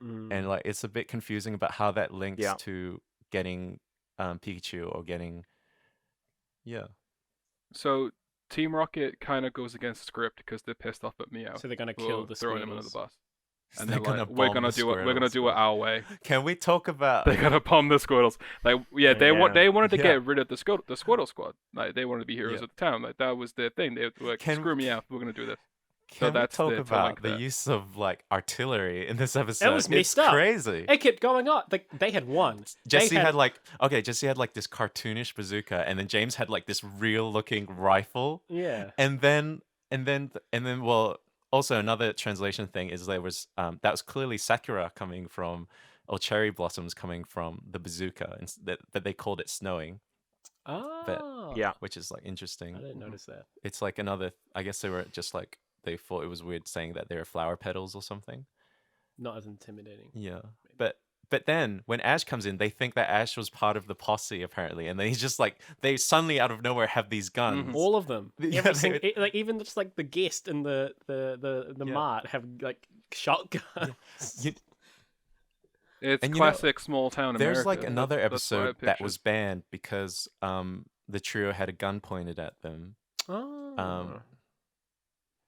Speaker 2: And like it's a bit confusing about how that links
Speaker 5: Yeah.
Speaker 2: to getting Pikachu or getting
Speaker 4: So Team Rocket kind of goes against script because they're pissed off at Meow.
Speaker 3: So they're gonna
Speaker 4: for
Speaker 3: kill the
Speaker 4: throwing him under the
Speaker 3: Squirtles.
Speaker 4: bus. And
Speaker 2: They're
Speaker 4: they're like,
Speaker 2: gonna
Speaker 4: we're
Speaker 2: bomb
Speaker 4: gonna
Speaker 2: the
Speaker 4: do it. We're gonna
Speaker 2: Squirtles,
Speaker 4: do it our way.
Speaker 2: Can we talk about
Speaker 4: They're gonna bomb the Squirtles. Like, yeah, they
Speaker 5: Yeah.
Speaker 4: wanted to
Speaker 2: Yeah.
Speaker 4: get rid of the Squirtle squad. Like, they wanted to be heroes
Speaker 2: Yeah.
Speaker 4: of the town. Like, that was their thing. They were like,
Speaker 2: Can-
Speaker 4: screw me out. We're gonna do this.
Speaker 2: Can we
Speaker 4: that's
Speaker 2: talk
Speaker 4: to
Speaker 2: about
Speaker 4: link
Speaker 2: the
Speaker 4: that.
Speaker 2: use of like artillery in this episode?
Speaker 3: It was
Speaker 2: It's
Speaker 3: messed up.
Speaker 2: crazy.
Speaker 3: It kept going on. Like they had one.
Speaker 2: Jesse
Speaker 3: They
Speaker 2: had like Jesse had like this cartoonish bazooka, and then James had like this real looking rifle,
Speaker 3: yeah.
Speaker 2: and then well, also another translation thing is there was that was clearly sakura coming from, or cherry blossoms coming from the bazooka, and that they called it snowing,
Speaker 3: Oh.
Speaker 5: Yeah.
Speaker 2: which is like interesting.
Speaker 3: I didn't notice that.
Speaker 2: It's like another. I guess they were just like they thought it was weird saying that they were flower petals or something.
Speaker 3: Not as intimidating.
Speaker 2: Yeah, but then when Ash comes in, they think that Ash was part of the posse apparently, and then he's just like they suddenly out of nowhere have these guns.
Speaker 3: All of them.
Speaker 2: Yeah,
Speaker 3: Every
Speaker 2: they
Speaker 3: single,
Speaker 2: would-
Speaker 3: like even just like the guest and the
Speaker 2: Yeah.
Speaker 3: mart have like shotguns.
Speaker 2: You-
Speaker 4: It's
Speaker 2: And you know,
Speaker 4: classic small town America.
Speaker 2: There's like another
Speaker 4: That's what I
Speaker 2: episode that
Speaker 4: pictured.
Speaker 2: was banned because the trio had a gun pointed at them.
Speaker 3: Oh.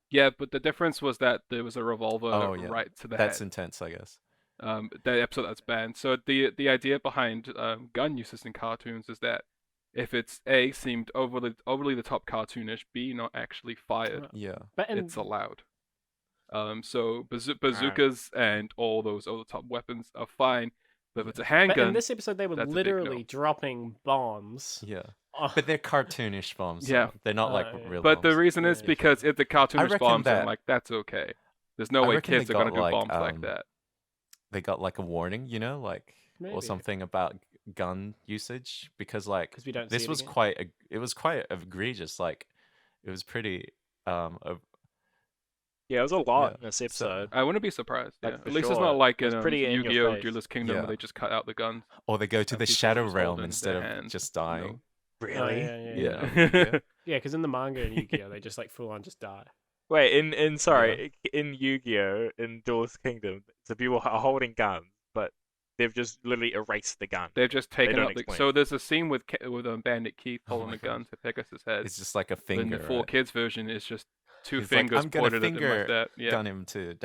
Speaker 4: Yeah, but the difference was that there was a revolver
Speaker 2: Oh, yeah.
Speaker 4: right to the
Speaker 2: That's
Speaker 4: head.
Speaker 2: intense, I guess.
Speaker 4: The episode that's banned. So the idea behind gun uses in cartoons is that if it's A, seemed overly the top cartoonish, B, not actually fired,
Speaker 2: Yeah.
Speaker 3: But in,
Speaker 4: it's allowed. So bazookas and all those over the top weapons are fine, but if it's a
Speaker 3: but
Speaker 4: handgun,
Speaker 3: in this episode, they were
Speaker 4: that's a big no.
Speaker 3: literally dropping bombs.
Speaker 2: Yeah.
Speaker 3: Oh,
Speaker 2: But they're cartoonish bombs.
Speaker 4: Yeah.
Speaker 2: so they're not like
Speaker 3: yeah.
Speaker 2: real
Speaker 4: but the
Speaker 2: bombs.
Speaker 4: reason is
Speaker 3: Yeah,
Speaker 4: because if the cartoonish
Speaker 2: reckon
Speaker 4: bombs,
Speaker 2: that-
Speaker 4: I'm like, that's okay. There's no
Speaker 2: I
Speaker 4: way
Speaker 2: reckon they
Speaker 4: kids are gonna
Speaker 2: got,
Speaker 4: do
Speaker 2: like,
Speaker 4: bombs like that.
Speaker 2: They got like a warning, you know, like
Speaker 3: maybe.
Speaker 2: or something about gun usage because like
Speaker 3: 'Cause we don't
Speaker 2: this
Speaker 3: see it
Speaker 2: was
Speaker 3: again.
Speaker 2: it was quite egregious. Like it was pretty
Speaker 5: Yeah, it was a lot
Speaker 2: Yeah,
Speaker 5: in this
Speaker 2: so-
Speaker 5: episode.
Speaker 4: I wouldn't be surprised.
Speaker 5: Like,
Speaker 4: Yeah.
Speaker 5: for
Speaker 4: At least it's
Speaker 5: sure.
Speaker 4: not like
Speaker 5: It was
Speaker 4: in
Speaker 5: pretty in your
Speaker 4: Yu-Gi-Oh!
Speaker 5: face.
Speaker 4: Duelist Kingdom
Speaker 2: Yeah.
Speaker 4: where they just cut out the guns.
Speaker 2: or they go to
Speaker 4: And
Speaker 2: the
Speaker 4: people
Speaker 2: shadow
Speaker 4: just
Speaker 2: realm
Speaker 4: hold in
Speaker 2: instead
Speaker 4: their
Speaker 2: of
Speaker 4: hands,
Speaker 2: just
Speaker 4: no.
Speaker 2: dying.
Speaker 3: Oh,
Speaker 5: Really?
Speaker 3: yeah.
Speaker 2: Yeah.
Speaker 3: Yeah, because in the manga and Yu-Gi-Oh, they just like full on just die.
Speaker 5: Wait, in Yu-Gi-Oh, in Duelist Kingdom, so people are holding guns, but they've just literally erased the gun.
Speaker 4: They've just taken
Speaker 5: don't
Speaker 4: out the.
Speaker 5: explain.
Speaker 4: So there's a scene with Bandit Keith
Speaker 2: Oh
Speaker 4: holding
Speaker 2: my
Speaker 4: a gun to Pegasus' head.
Speaker 2: It's just like a
Speaker 4: Then
Speaker 2: finger.
Speaker 4: the four
Speaker 2: right?
Speaker 4: kids version is just two
Speaker 2: He's like,
Speaker 4: fingers
Speaker 2: I'm gonna
Speaker 4: pointed at them
Speaker 2: finger
Speaker 4: like that. Yeah.
Speaker 2: gun him to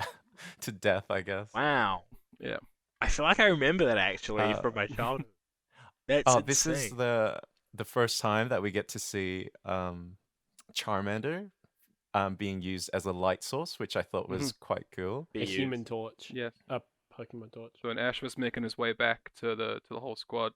Speaker 2: to death, I guess.
Speaker 5: Wow.
Speaker 4: Yeah.
Speaker 5: I feel like I remember that actually
Speaker 2: Uh,
Speaker 5: from my childhood. That's
Speaker 2: Oh,
Speaker 5: insane.
Speaker 2: this is the first time that we get to see Charmander being used as a light source, which I thought was quite cool.
Speaker 5: Be
Speaker 3: A
Speaker 5: used.
Speaker 3: human torch.
Speaker 4: Yes.
Speaker 3: A Pokemon torch.
Speaker 4: So when Ash was making his way back to the whole squad,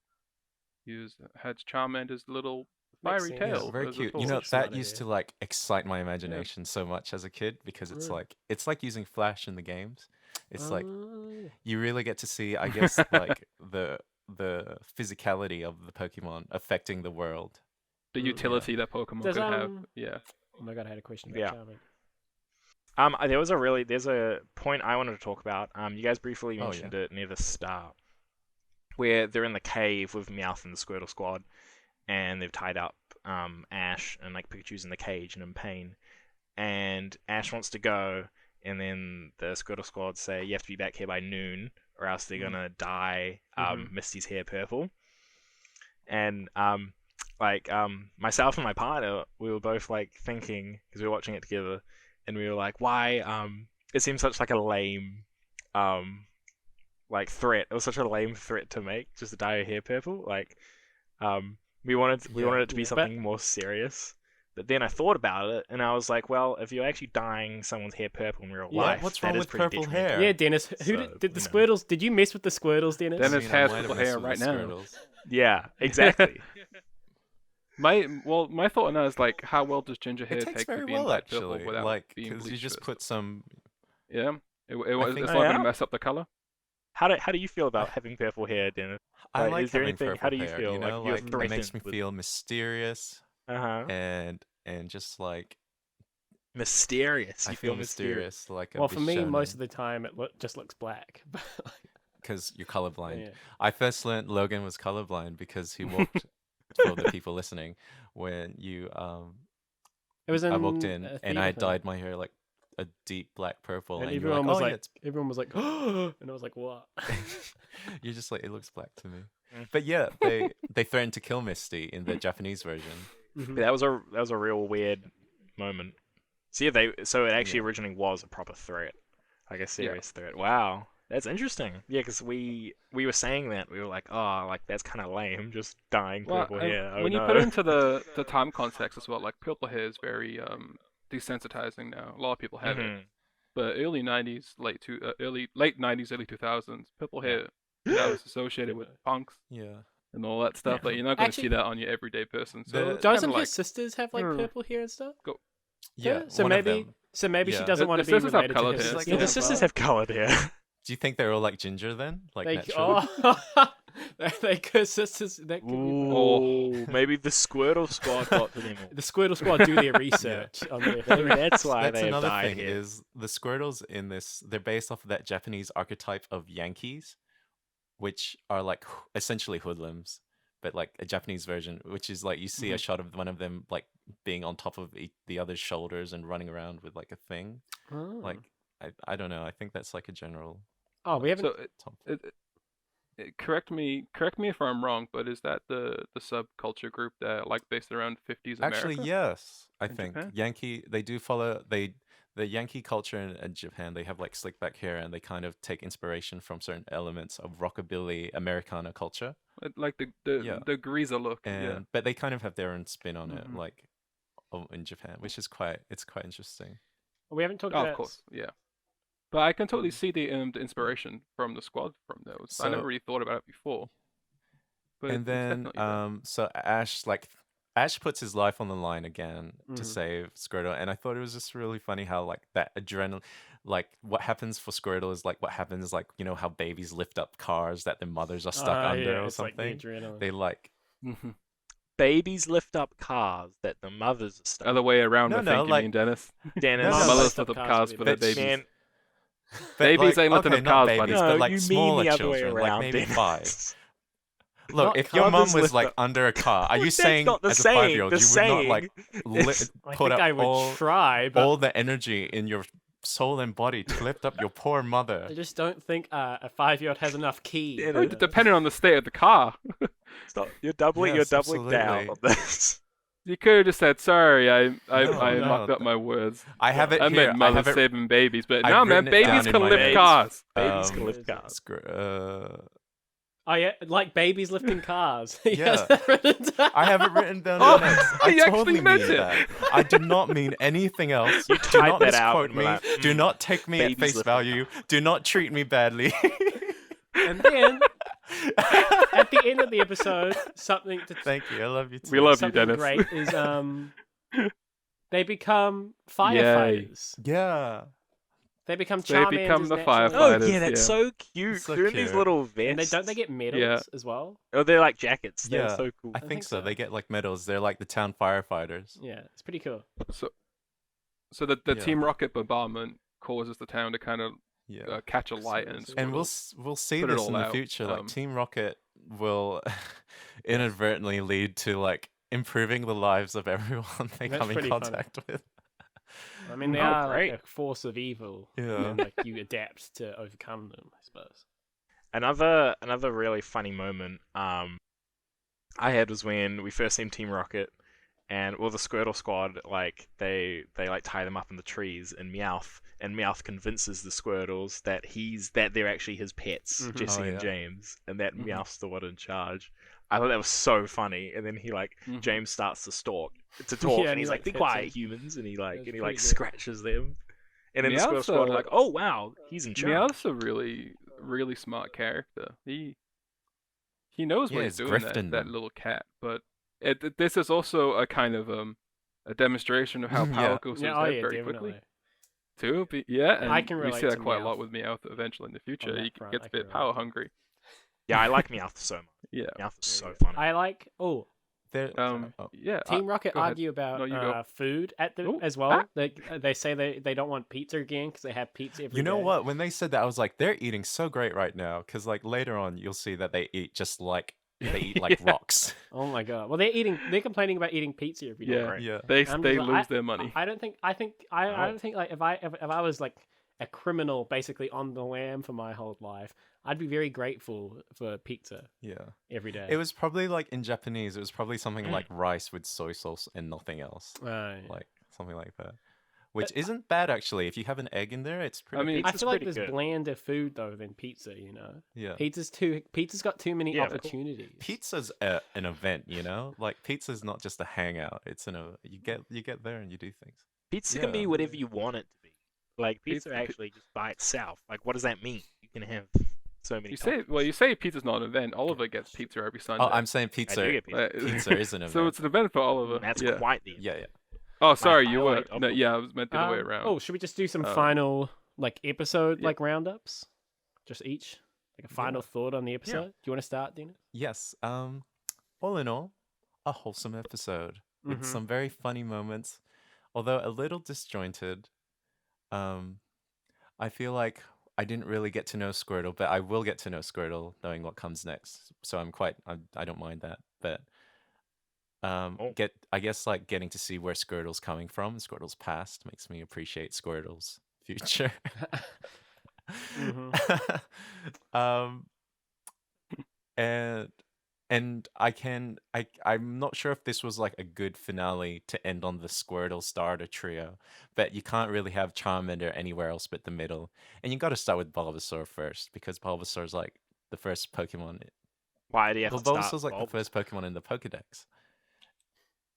Speaker 4: he had Charmander's little
Speaker 3: Makes
Speaker 4: fiery
Speaker 3: sense.
Speaker 2: Yeah,
Speaker 4: tail.
Speaker 2: very
Speaker 4: as a
Speaker 2: cute. You
Speaker 4: torch.
Speaker 2: know,
Speaker 3: Smart
Speaker 2: that used
Speaker 3: idea.
Speaker 2: to like excite my imagination so much as a kid because
Speaker 3: Really?
Speaker 2: it's like using Flash in the games. It's like
Speaker 3: Oh.
Speaker 2: you really get to see, I guess, like the physicality of the Pokemon affecting the world.
Speaker 4: The utility that Pokemon
Speaker 3: Does,
Speaker 4: could have.
Speaker 3: um,
Speaker 4: Yeah.
Speaker 3: Oh my god, I had a question about
Speaker 5: Yeah.
Speaker 3: Charmander.
Speaker 5: There's a point I wanted to talk about. You guys briefly
Speaker 2: Oh,
Speaker 5: mentioned it near the start, where they're in the cave with Meowth and the Squirtle squad, and they've tied up Ash and like Pikachu's in the cage and in pain, and Ash wants to go, and then the Squirtle squad say you have to be back here by noon, or else they're gonna dye Misty's hair purple, and myself and my partner, we were both like thinking because we were watching it together. And we were like, why? It seems such like a lame, like threat. It was such a lame threat to make, just to dye your hair purple. Like, we wanted it to be
Speaker 3: Yeah, but-
Speaker 5: something more serious. But then I thought about it, and I was like, well, if you're actually dyeing someone's hair purple in real
Speaker 3: Yeah,
Speaker 5: life,
Speaker 2: what's
Speaker 5: that
Speaker 2: wrong
Speaker 5: is
Speaker 2: with
Speaker 5: pretty
Speaker 2: purple
Speaker 5: detrimental.
Speaker 2: hair?
Speaker 3: Yeah, Dennis. Who
Speaker 5: So,
Speaker 3: did the
Speaker 5: you know.
Speaker 3: Squirtles? Did you mess with the Squirtles, Dennis?
Speaker 4: Dennis
Speaker 2: I
Speaker 4: has
Speaker 2: might have
Speaker 4: purple
Speaker 2: messed
Speaker 4: hair
Speaker 2: with
Speaker 4: right
Speaker 2: the
Speaker 4: now.
Speaker 2: Squirtles.
Speaker 5: Yeah, exactly.
Speaker 4: My thought on that is like, how well does ginger hair
Speaker 2: It takes
Speaker 4: take
Speaker 2: very
Speaker 4: to being
Speaker 2: well
Speaker 4: dyed purple
Speaker 2: actually,
Speaker 4: without
Speaker 2: like
Speaker 4: being
Speaker 2: because you
Speaker 4: bleached
Speaker 2: just
Speaker 4: first?
Speaker 2: put some.
Speaker 4: Yeah.
Speaker 2: think-
Speaker 4: It's
Speaker 2: Oh,
Speaker 4: not
Speaker 5: yeah?
Speaker 4: gonna mess up the color.
Speaker 5: How do you feel about having purple hair, Dennis?
Speaker 2: I
Speaker 5: Like,
Speaker 2: like
Speaker 5: is there
Speaker 2: having
Speaker 5: anything-
Speaker 2: purple
Speaker 5: how do you
Speaker 2: hair,
Speaker 5: feel?
Speaker 2: You know,
Speaker 5: Like, you're
Speaker 2: it makes me
Speaker 5: threatened with-
Speaker 2: feel mysterious
Speaker 5: Uh-huh.
Speaker 2: and just like
Speaker 5: Mysterious.
Speaker 2: I
Speaker 5: You
Speaker 2: feel mysterious, like a
Speaker 3: Well, for me, most of the time it just looks black.
Speaker 2: because you're colorblind.
Speaker 3: Yeah.
Speaker 2: I first learned Logan was colorblind because he walked for the people listening when you
Speaker 3: It was in
Speaker 2: I walked in
Speaker 3: a
Speaker 2: and I
Speaker 3: theatre
Speaker 2: dyed my hair like a deep black purple
Speaker 3: film. And
Speaker 2: and you were
Speaker 3: everyone
Speaker 2: like,
Speaker 3: was
Speaker 2: oh,
Speaker 3: like,
Speaker 2: yeah, it's
Speaker 3: everyone was like, and I was like, what?
Speaker 2: you're just like it looks black to me.
Speaker 5: Mm.
Speaker 2: But yeah, they threatened to kill Misty in the Japanese version.
Speaker 3: Mhm.
Speaker 5: That was a real weird moment. So yeah, so it actually
Speaker 2: Yeah.
Speaker 5: originally was a proper threat, like a serious threat. Wow, that's interesting. Yeah, because we were saying that we were like, oh, like that's kind of lame, just dyeing
Speaker 4: Well,
Speaker 5: purple hair. Oh,
Speaker 4: when you
Speaker 5: no.
Speaker 4: put it into the time context as well, like purple hair is very desensitizing now. A lot of people have it.
Speaker 5: Mhm.
Speaker 4: But early 90s, late 90s, early 2000s, purple hair that was associated with punks
Speaker 2: Yeah.
Speaker 4: and all that stuff. But you're not going to see
Speaker 3: Actually-
Speaker 4: that on your everyday person. So
Speaker 2: The-
Speaker 4: it's
Speaker 3: Doesn't
Speaker 4: kinda
Speaker 3: her
Speaker 4: like,
Speaker 3: sisters have like
Speaker 4: Hmm.
Speaker 3: purple hair and stuff?
Speaker 2: Yeah.
Speaker 3: So
Speaker 2: one of
Speaker 3: maybe
Speaker 2: them.
Speaker 3: so maybe she
Speaker 2: Yeah.
Speaker 3: doesn't
Speaker 4: The-
Speaker 3: want
Speaker 4: the
Speaker 3: to be
Speaker 4: sisters have
Speaker 3: related to
Speaker 4: coloured
Speaker 3: her
Speaker 4: hair.
Speaker 3: sister.
Speaker 5: Yeah, the
Speaker 2: Yeah,
Speaker 5: sisters have colored hair.
Speaker 2: Do you think they're all like ginger then? Like
Speaker 3: They,
Speaker 2: naturally?
Speaker 3: they could sisters. That could be
Speaker 5: Ooh, maybe the Squirtle squad got to them all.
Speaker 3: the Squirtle Squad do their research on their.
Speaker 5: Maybe that's why
Speaker 2: That's
Speaker 5: they have
Speaker 2: another
Speaker 5: dyed
Speaker 2: thing
Speaker 5: hair.
Speaker 2: is the Squirtles in this, they're based off of that Japanese archetype of Yankees, which are like essentially hoodlums, but like a Japanese version, which is like you see a shot of one of them like being on top of the other's shoulders and running around with like a thing.
Speaker 3: Oh.
Speaker 2: Like I don't know. I think that's like a general
Speaker 3: Oh, we haven't.
Speaker 4: so
Speaker 2: top.
Speaker 4: correct me if I'm wrong, but is that the subculture group that like based around 50s America?
Speaker 2: Actually, yes, I
Speaker 4: In
Speaker 2: think
Speaker 4: Japan?
Speaker 2: Yankee. They do follow the Yankee culture in Japan. They have like slick back hair, and they kind of take inspiration from certain elements of rockabilly Americana culture.
Speaker 4: Like
Speaker 2: Yeah.
Speaker 4: the greaser look.
Speaker 2: And
Speaker 4: Yeah.
Speaker 2: but they kind of have their own spin on it,
Speaker 4: Mhm.
Speaker 2: like in Japan, which is it's quite interesting.
Speaker 3: We haven't talked
Speaker 4: Oh,
Speaker 3: about.
Speaker 4: of course, yeah. But I can totally see the inspiration from the squad from those. I never
Speaker 2: So-
Speaker 4: really thought about it before. But
Speaker 2: And
Speaker 4: it's
Speaker 2: then
Speaker 4: definitely there.
Speaker 2: so Ash puts his life on the line again to
Speaker 3: Mhm.
Speaker 2: save Squirtle, and I thought it was just really funny how like that adrenaline, like what happens for Squirtle is like what happens like how babies lift up cars that their mothers are stuck under
Speaker 3: yeah,
Speaker 2: or
Speaker 3: it's like the
Speaker 2: something.
Speaker 3: adrenaline.
Speaker 2: They like
Speaker 4: Mhm.
Speaker 5: Babies lift up cars that the mothers are stuck.
Speaker 4: Other way around,
Speaker 2: No,
Speaker 4: I
Speaker 2: no,
Speaker 4: think you
Speaker 2: like-
Speaker 4: mean, Dennis.
Speaker 5: Dennis.
Speaker 2: No, no,
Speaker 4: Mothers
Speaker 2: like-
Speaker 4: lift up cars for their
Speaker 2: But
Speaker 4: babies.
Speaker 5: Man,
Speaker 2: but,
Speaker 4: Babies ain't lifting
Speaker 2: okay,
Speaker 4: up
Speaker 2: not
Speaker 4: cars,
Speaker 2: babies,
Speaker 4: buddy.
Speaker 5: no,
Speaker 2: but like
Speaker 5: you
Speaker 2: smaller
Speaker 5: mean the other way
Speaker 2: children,
Speaker 5: around.
Speaker 2: like maybe
Speaker 5: Dennis.
Speaker 2: 5. Look,
Speaker 3: Not
Speaker 2: if your
Speaker 5: mothers
Speaker 2: mum was
Speaker 5: lift
Speaker 2: like
Speaker 5: up-
Speaker 2: under a car, are you
Speaker 5: That's
Speaker 2: saying
Speaker 5: not the
Speaker 2: as a
Speaker 5: saying.
Speaker 2: 5-year-old
Speaker 5: The
Speaker 2: you would not like
Speaker 5: saying
Speaker 3: I
Speaker 2: put
Speaker 3: think
Speaker 2: up
Speaker 3: I would try, but
Speaker 2: all the energy in your soul and body to lift up your poor mother?
Speaker 3: I just don't think a 5-year-old has enough key.
Speaker 5: Yeah,
Speaker 4: Oh, depending on the state of the car.
Speaker 5: Stop. You're doubling
Speaker 2: Yes,
Speaker 5: down
Speaker 2: absolutely.
Speaker 5: on this.
Speaker 4: You could have just said, sorry, I
Speaker 2: No,
Speaker 4: mucked up
Speaker 2: no.
Speaker 4: my words.
Speaker 2: I have it
Speaker 4: I
Speaker 2: here.
Speaker 4: meant
Speaker 2: I
Speaker 4: mothers
Speaker 2: have it.
Speaker 4: saving babies, but
Speaker 2: I've
Speaker 4: no, man,
Speaker 2: written it down
Speaker 4: babies
Speaker 2: in
Speaker 4: can
Speaker 2: my
Speaker 4: lift
Speaker 2: notes.
Speaker 4: cars.
Speaker 5: Babies
Speaker 2: Um,
Speaker 5: can lift cars.
Speaker 3: Oh yeah, like babies lifting cars. He
Speaker 2: Yeah.
Speaker 3: has that written down.
Speaker 2: I have it written down.
Speaker 4: Oh,
Speaker 2: in notes. I
Speaker 4: you actually
Speaker 2: totally
Speaker 4: meant
Speaker 2: mean
Speaker 4: it.
Speaker 2: that. I did not mean anything else.
Speaker 5: You
Speaker 2: Do
Speaker 5: typed
Speaker 2: not
Speaker 5: that out
Speaker 2: misquote
Speaker 5: and
Speaker 2: me.
Speaker 5: were like,
Speaker 2: Do not take me at
Speaker 5: babies
Speaker 2: face
Speaker 5: lifting
Speaker 2: value. Do not treat me badly.
Speaker 3: And then at the end of the episode, something to
Speaker 2: Thank you. I love you too.
Speaker 4: We love you,
Speaker 3: something
Speaker 4: Dennis.
Speaker 3: great is they become firefighters.
Speaker 2: Yeah.
Speaker 3: They become
Speaker 4: They
Speaker 3: Charmander's
Speaker 4: become the
Speaker 3: natural-
Speaker 5: Oh
Speaker 4: firefighters,
Speaker 5: yeah, that's
Speaker 4: yeah.
Speaker 5: so cute.
Speaker 2: So
Speaker 5: They're in these
Speaker 2: cute.
Speaker 5: little vests.
Speaker 3: And don't they get medals
Speaker 4: Yeah.
Speaker 3: as well?
Speaker 5: Oh, they're like jackets. They're
Speaker 2: Yeah.
Speaker 5: so cool.
Speaker 2: I think so. They get like medals. They're like the town firefighters.
Speaker 3: Yeah, it's pretty cool.
Speaker 4: So the
Speaker 2: Yeah.
Speaker 4: Team Rocket bombardment causes the town to kind of
Speaker 2: Yeah.
Speaker 4: catch a light and
Speaker 2: And we'll
Speaker 4: Squirtle.
Speaker 2: we'll see
Speaker 4: put it
Speaker 2: this
Speaker 4: all
Speaker 2: in the
Speaker 4: out,
Speaker 2: future. Like
Speaker 4: um,
Speaker 2: Team Rocket will inadvertently lead to like improving the lives of everyone they
Speaker 3: That's
Speaker 2: come in
Speaker 3: pretty funny.
Speaker 2: contact with.
Speaker 3: I mean, they
Speaker 5: Oh,
Speaker 3: are
Speaker 5: great.
Speaker 3: like a force of evil.
Speaker 2: Yeah.
Speaker 3: And like you adapt to overcome them, I suppose.
Speaker 5: Another really funny moment I had was when we first seen Team Rocket and the Squirtle squad like they like tie them up in the trees and Meowth convinces the Squirtles that they're actually his pets,
Speaker 3: Mhm.
Speaker 5: Jesse
Speaker 2: Oh,
Speaker 5: and
Speaker 2: yeah.
Speaker 5: James, and that
Speaker 4: Mhm.
Speaker 5: Meowth's the one in charge. I thought that was so funny, and then he
Speaker 4: Mhm.
Speaker 5: James starts to talk,
Speaker 3: Yeah,
Speaker 5: and he's
Speaker 3: he,
Speaker 5: like, "Be
Speaker 3: hits
Speaker 5: quiet,
Speaker 3: him.
Speaker 5: humans," and he
Speaker 3: That's
Speaker 5: like
Speaker 3: pretty good.
Speaker 5: scratches them, and then the Squirtle
Speaker 4: Meowth's
Speaker 5: squad are
Speaker 4: a-
Speaker 5: like, "Oh wow, he's in charge."
Speaker 4: Meowth's a really smart character. He knows
Speaker 2: Yeah,
Speaker 4: what he's
Speaker 2: he's
Speaker 4: doing.
Speaker 2: grifting
Speaker 4: That
Speaker 2: them.
Speaker 4: little cat, but this is also a kind of a demonstration of how
Speaker 2: Yeah.
Speaker 4: power goes to
Speaker 3: Yeah,
Speaker 4: his
Speaker 3: oh
Speaker 4: head
Speaker 3: yeah,
Speaker 4: very
Speaker 3: definitely.
Speaker 4: quickly. Too, yeah, and
Speaker 3: I can
Speaker 4: we
Speaker 3: relate
Speaker 4: see that
Speaker 3: to
Speaker 4: quite a
Speaker 3: Meowth
Speaker 4: lot with Meowth eventually in the future.
Speaker 3: that
Speaker 4: He
Speaker 3: front,
Speaker 4: gets
Speaker 3: I
Speaker 4: a
Speaker 3: can
Speaker 4: bit
Speaker 3: relate.
Speaker 4: power hungry.
Speaker 5: Yeah, I like Meowth so much.
Speaker 4: Yeah.
Speaker 5: Meowth is so
Speaker 3: Very
Speaker 5: funny.
Speaker 3: I like. Oh,
Speaker 2: They're,
Speaker 4: Oh, yeah.
Speaker 3: Team Rocket
Speaker 4: go ahead.
Speaker 3: argue about
Speaker 4: No, you go.
Speaker 3: food at the
Speaker 4: Ooh,
Speaker 3: as well.
Speaker 4: ah.
Speaker 3: They say they don't want pizza again because they have pizza every
Speaker 2: you know
Speaker 3: day.
Speaker 2: what? When they said that, I was like, they're eating so great right now. Because like later on, you'll see that they eat just like they eat like
Speaker 4: Yeah.
Speaker 2: rocks.
Speaker 3: Oh my god! Well, they're complaining about eating pizza every day.
Speaker 4: Yeah.
Speaker 5: Right.
Speaker 2: Yeah.
Speaker 4: They
Speaker 3: I'm
Speaker 4: they
Speaker 3: just
Speaker 4: lose
Speaker 3: like-
Speaker 4: their money.
Speaker 3: I don't think I
Speaker 5: Oh.
Speaker 3: don't think like if I was like a criminal basically on the lam for my whole life, I'd be very grateful for pizza
Speaker 2: Yeah.
Speaker 3: every day.
Speaker 2: It was probably like in Japanese, it was probably something like rice with soy sauce and nothing else.
Speaker 3: Yeah.
Speaker 2: Like something like that. Which isn't bad actually. If you have an egg in there, it's pretty
Speaker 4: I mean,
Speaker 2: good.
Speaker 3: I
Speaker 5: Pizza's
Speaker 3: feel like
Speaker 5: pretty
Speaker 3: there's
Speaker 5: good.
Speaker 3: blander food though than pizza. You know,
Speaker 2: Yeah.
Speaker 3: Pizza's got too many
Speaker 5: Yeah, of course.
Speaker 3: opportunities.
Speaker 2: Pizza's an event, you know? Like pizza's not just a hangout. It's you get there and you do things.
Speaker 5: Pizza can be
Speaker 2: Yeah.
Speaker 5: whatever you want it to be. Like pizza
Speaker 4: Pizza-
Speaker 5: actually just by itself. Like what does that mean? You can have so many.
Speaker 4: You say pizza's not an event. Oliver gets pizza every Sunday.
Speaker 2: Oh, I'm saying
Speaker 5: I do
Speaker 2: pizza.
Speaker 5: get pizza.
Speaker 2: Pizza is an
Speaker 4: So
Speaker 2: event.
Speaker 4: it's an event for Oliver.
Speaker 5: That's
Speaker 4: yeah.
Speaker 5: quite the.
Speaker 2: Yeah, yeah.
Speaker 4: Oh, sorry, you were.
Speaker 5: highlight of
Speaker 4: No,
Speaker 5: the
Speaker 4: yeah, I was meant the other way around.
Speaker 3: Oh, should we just do some
Speaker 4: Um,
Speaker 3: final like episode
Speaker 4: yeah.
Speaker 3: like roundups? Just each, like a final thought on the episode. Do you want to start, Dina?
Speaker 2: Yes. All in all, a wholesome episode with
Speaker 3: Mhm.
Speaker 2: some very funny moments, although a little disjointed. I feel like I didn't really get to know Squirtle, but I will get to know Squirtle knowing what comes next. So I don't mind that. But
Speaker 5: Oh.
Speaker 2: I guess like getting to see where Squirtle's coming from, Squirtle's past makes me appreciate Squirtle's future.
Speaker 3: Mhm.
Speaker 2: um and I'm not sure if this was like a good finale to end on the Squirtle starter trio, but you can't really have Charmander anywhere else but the middle, and you got to start with Bulbasaur first because Bulbasaur's like the first Pokemon.
Speaker 5: Why do you have
Speaker 2: Well,
Speaker 5: to start?
Speaker 2: Bulbasaur's like the
Speaker 5: Bulb?
Speaker 2: first Pokemon in the Pokedex,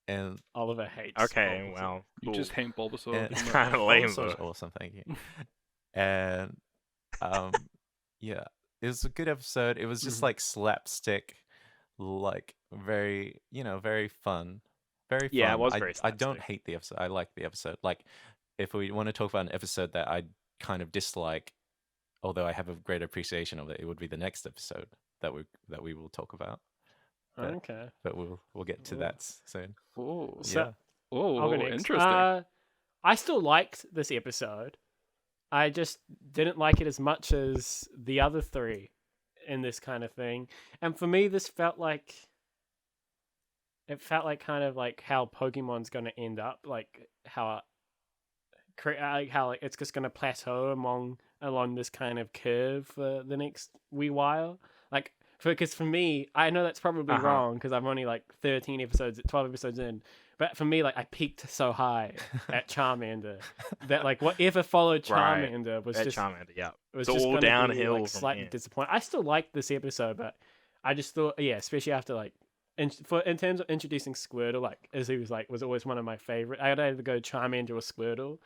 Speaker 2: and
Speaker 3: Oliver hates.
Speaker 5: Okay,
Speaker 3: Bulbasaur.
Speaker 5: well,
Speaker 4: You just hate Bulbasaur.
Speaker 2: and
Speaker 5: It's
Speaker 4: pretty much.
Speaker 5: kind of lame
Speaker 2: Bulbasaur's
Speaker 5: though.
Speaker 2: awesome, thank you. And yeah, it was a good episode. It was just
Speaker 3: Mhm.
Speaker 2: like slapstick, like very very fun, very fun.
Speaker 5: Yeah, it was
Speaker 2: I
Speaker 5: very
Speaker 2: I don't
Speaker 5: slapstick.
Speaker 2: hate the episode. I like the episode. Like, if we want to talk about an episode that I kind of dislike, although I have a great appreciation of it, it would be the next episode that we will talk about. But,
Speaker 3: Okay.
Speaker 2: but we'll get to
Speaker 3: Ooh.
Speaker 2: that soon.
Speaker 4: Oh,
Speaker 3: So-
Speaker 2: Yeah.
Speaker 4: oh,
Speaker 3: I'll go next.
Speaker 4: interesting.
Speaker 3: I still liked this episode. I just didn't like it as much as the other three in this kind of thing. And for me, this felt like kind of like how Pokemon's going to end up, like how like it's just going to plateau along this kind of curve for the next wee while. Like, because for me, I know that's probably
Speaker 5: Uh-huh.
Speaker 3: wrong because I'm only like 12 episodes in. But for me, like, I peaked so high at Charmander that like whatever followed
Speaker 5: Right.
Speaker 3: Charmander was
Speaker 5: That
Speaker 3: just
Speaker 5: Charmander, yeah.
Speaker 3: was
Speaker 5: It's
Speaker 3: just
Speaker 5: all
Speaker 3: gonna be,
Speaker 5: downhill
Speaker 3: like,
Speaker 5: from
Speaker 3: slightly
Speaker 5: here.
Speaker 3: disappointed. I still liked this episode, but I just thought, yeah, especially after like in terms of introducing Squirtle, like as he was always one of my favorite. I had to either go Charmander or Squirtle.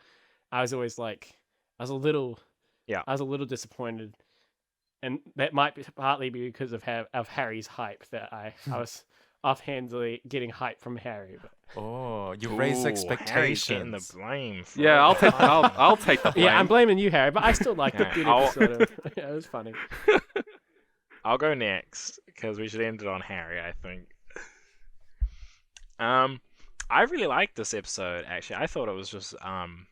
Speaker 3: I was always like, I was a little disappointed, and that might be partly because of Harry's hype that I was offhandedly getting hype from Harry. But
Speaker 2: Oh, you raised
Speaker 5: Ooh, Harry's getting the
Speaker 2: expectations.
Speaker 5: blame. For
Speaker 4: Yeah, I'll
Speaker 5: it.
Speaker 4: take I'll take the blame.
Speaker 3: yeah, I'm blaming you, Harry, but I still liked
Speaker 5: Yeah,
Speaker 3: the good
Speaker 5: I'll-
Speaker 3: episode. Yeah, it was funny.
Speaker 5: I'll go next because we should end it on Harry, I think. I really liked this episode. Actually, I thought it was just seeing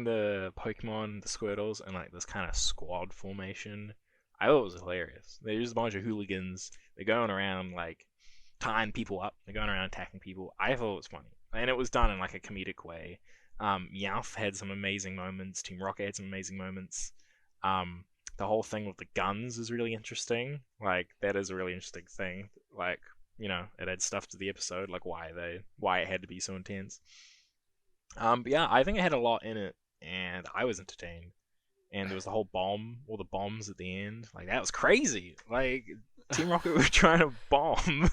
Speaker 5: the Pokemon, the Squirtles, and like this kind of squad formation. I thought it was hilarious. They're just a bunch of hooligans. They're going around like tying people up. They're going around attacking people. I thought it was funny, and it was done in like a comedic way. Meowth had some amazing moments. Team Rocket had some amazing moments. The whole thing with the guns is really interesting. Like that is a really interesting thing. Like, you know, it adds stuff to the episode, like why it had to be so intense. But yeah, I think it had a lot in it, and I was entertained. And there was the whole bomb, all the bombs at the end. Like that was crazy. Like Team Rocket were trying to bomb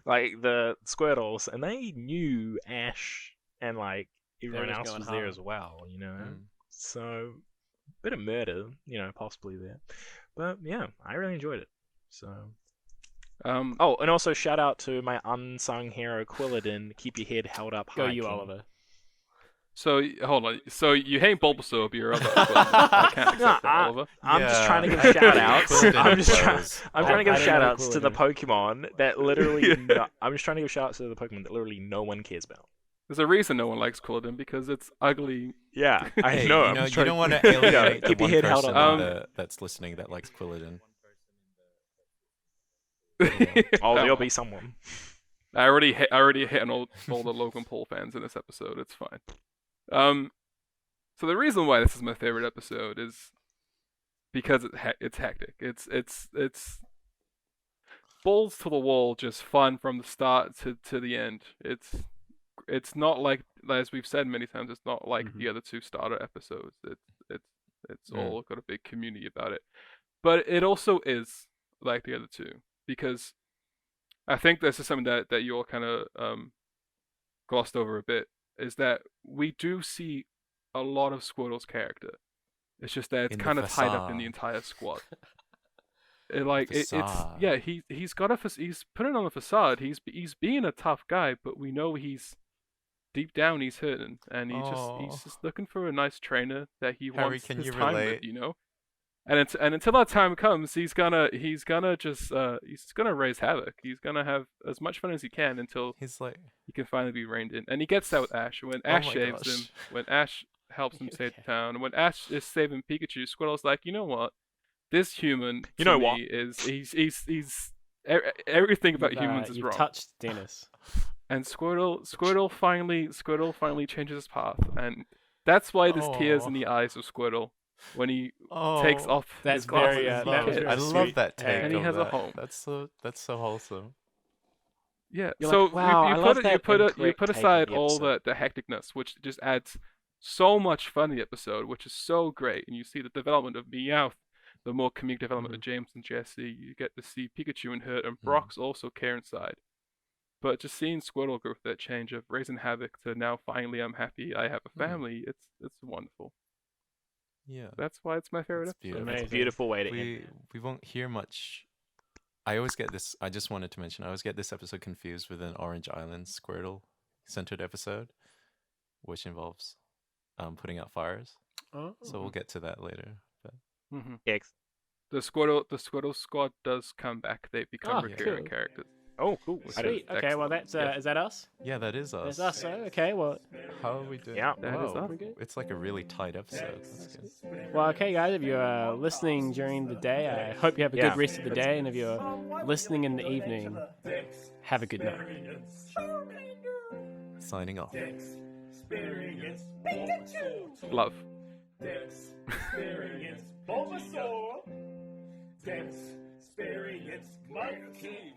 Speaker 5: like the Squirtles, and they knew Ash and like everyone
Speaker 3: just
Speaker 5: else
Speaker 3: going
Speaker 5: was there
Speaker 3: hard.
Speaker 5: as well. You know,
Speaker 2: Mm.
Speaker 5: so bit of murder, you know, possibly there. But yeah, I really enjoyed it. So. Oh, and also shout out to my unsung hero Quilladin. Keep your head held up high.
Speaker 3: Go you,
Speaker 5: King.
Speaker 3: Oliver.
Speaker 4: So hold on. So you hate Bulbasaur, but you're other. I can't accept that,
Speaker 5: I-
Speaker 4: Oliver.
Speaker 5: I'm just trying to
Speaker 2: Yeah,
Speaker 5: give
Speaker 2: I
Speaker 5: shout
Speaker 2: agree.
Speaker 5: outs.
Speaker 2: Quilladin
Speaker 5: I'm trying to
Speaker 3: I
Speaker 5: give
Speaker 3: don't
Speaker 5: shout
Speaker 3: know
Speaker 5: outs to the Pokemon that literally.
Speaker 4: Yeah.
Speaker 5: I'm just trying to give shout outs to the Pokemon that literally no one cares about.
Speaker 4: There's a reason no one likes Quilladin because it's ugly.
Speaker 5: Yeah, I
Speaker 2: Hey,
Speaker 5: know.
Speaker 2: you
Speaker 5: I'm
Speaker 2: know,
Speaker 5: just
Speaker 2: you
Speaker 5: trying
Speaker 2: don't want to alienate the
Speaker 5: keep your
Speaker 2: one
Speaker 5: head held
Speaker 2: person
Speaker 5: up.
Speaker 2: that's listening that likes Quilladin.
Speaker 5: Oh,
Speaker 4: Um,
Speaker 5: there'll be someone.
Speaker 4: I already hit on all the Logan Paul fans in this episode. It's fine. So the reason why this is my favorite episode is because it's hectic. It's balls to the wall, just fun from the start to the end. It's not like, as we've said many times, it's not like the other two starter episodes. It's all got a big community about it, but it also is like the other two because I think this is something that you all kind of glossed over a bit is that we do see a lot of Squirtle's character. It's just that it's
Speaker 2: In the
Speaker 4: kind of tied up in the
Speaker 2: facade.
Speaker 4: entire squad. It's
Speaker 2: Facade.
Speaker 4: yeah, he's got he's putting on a facade. He's being a tough guy, but we know he's deep down he's hurting, and he's
Speaker 2: Aw.
Speaker 4: just looking for a nice trainer that he
Speaker 2: Harri,
Speaker 4: wants
Speaker 2: can
Speaker 4: his
Speaker 2: you
Speaker 4: time
Speaker 2: relate?
Speaker 4: with. And until that time comes, he's gonna just he's gonna raise havoc. He's gonna have as much fun as he can until
Speaker 2: He's like,
Speaker 4: he can finally be reined in. And he gets that with Ash. When
Speaker 2: Oh
Speaker 4: Ash
Speaker 2: my
Speaker 4: saves
Speaker 2: gosh.
Speaker 4: him, when Ash helps him save the town, and when Ash is saving Pikachu, Squirtle's like, you know what? This human,
Speaker 5: You
Speaker 4: to
Speaker 5: know
Speaker 4: me,
Speaker 5: what?
Speaker 4: is everything about humans is
Speaker 3: You've
Speaker 4: wrong.
Speaker 3: touched Dennis.
Speaker 4: And Squirtle finally changes his path, and that's why there's tears in the eyes of Squirtle when he takes
Speaker 2: oh,
Speaker 4: off
Speaker 3: That's
Speaker 4: his glasses.
Speaker 3: very,
Speaker 2: I
Speaker 3: that
Speaker 2: love,
Speaker 3: was
Speaker 2: it.
Speaker 3: very
Speaker 2: I love
Speaker 3: sweet.
Speaker 2: that take.
Speaker 4: And he
Speaker 2: of
Speaker 4: has a
Speaker 2: that.
Speaker 4: home.
Speaker 2: That's so wholesome.
Speaker 4: Yeah.
Speaker 5: You're
Speaker 4: So
Speaker 5: like, wow, I
Speaker 4: you
Speaker 5: love
Speaker 4: put
Speaker 5: that
Speaker 4: you
Speaker 5: incorrect
Speaker 4: put
Speaker 5: take of
Speaker 4: aside
Speaker 5: the
Speaker 4: all
Speaker 5: episode.
Speaker 4: the hecticness, which just adds so much fun to the episode, which is so great, and you see the development of Meowth, the more comedic development of James and Jesse. You get to see Pikachu and Hurt, and Brock's also care inside. But just seeing Squirtle go through that change of raising havoc to now finally I'm happy I have a family, it's wonderful.
Speaker 2: Yeah.
Speaker 4: That's why it's my favorite
Speaker 2: That's
Speaker 4: episode.
Speaker 2: beautiful.
Speaker 5: It's a
Speaker 3: Amazing.
Speaker 5: beautiful way to end.
Speaker 2: We won't hear much. I always get this. I just wanted to mention. I always get this episode confused with an Orange Island Squirtle centered episode, which involves putting out fires.
Speaker 3: Oh.
Speaker 2: So we'll get to that later. But
Speaker 4: Mm-hmm.
Speaker 5: Yeah.
Speaker 4: The Squirtle squad does come back. They become
Speaker 3: Oh,
Speaker 4: recurring
Speaker 3: cool.
Speaker 4: characters.
Speaker 5: Oh, cool. I didn't-
Speaker 3: Sweet. Okay, well,
Speaker 4: Excellent.
Speaker 3: that's
Speaker 4: Yeah.
Speaker 3: is that us?
Speaker 2: yeah, that is us.
Speaker 3: That's us. Okay, well,
Speaker 2: How are we doing?
Speaker 5: Yeah.
Speaker 4: That is
Speaker 2: Whoa,
Speaker 4: us.
Speaker 3: We're good.
Speaker 2: it's like a really tight episode. That's good.
Speaker 3: well, okay, guys. If you're listening during the day, I hope you have a
Speaker 5: Yeah.
Speaker 3: good rest of the day, and if you're listening in the evening, have a good night.
Speaker 2: Signing off.
Speaker 1: Dexperience Pikachu.
Speaker 4: Love.
Speaker 1: Dexperience Bulbasaur. Dexperience Monkey.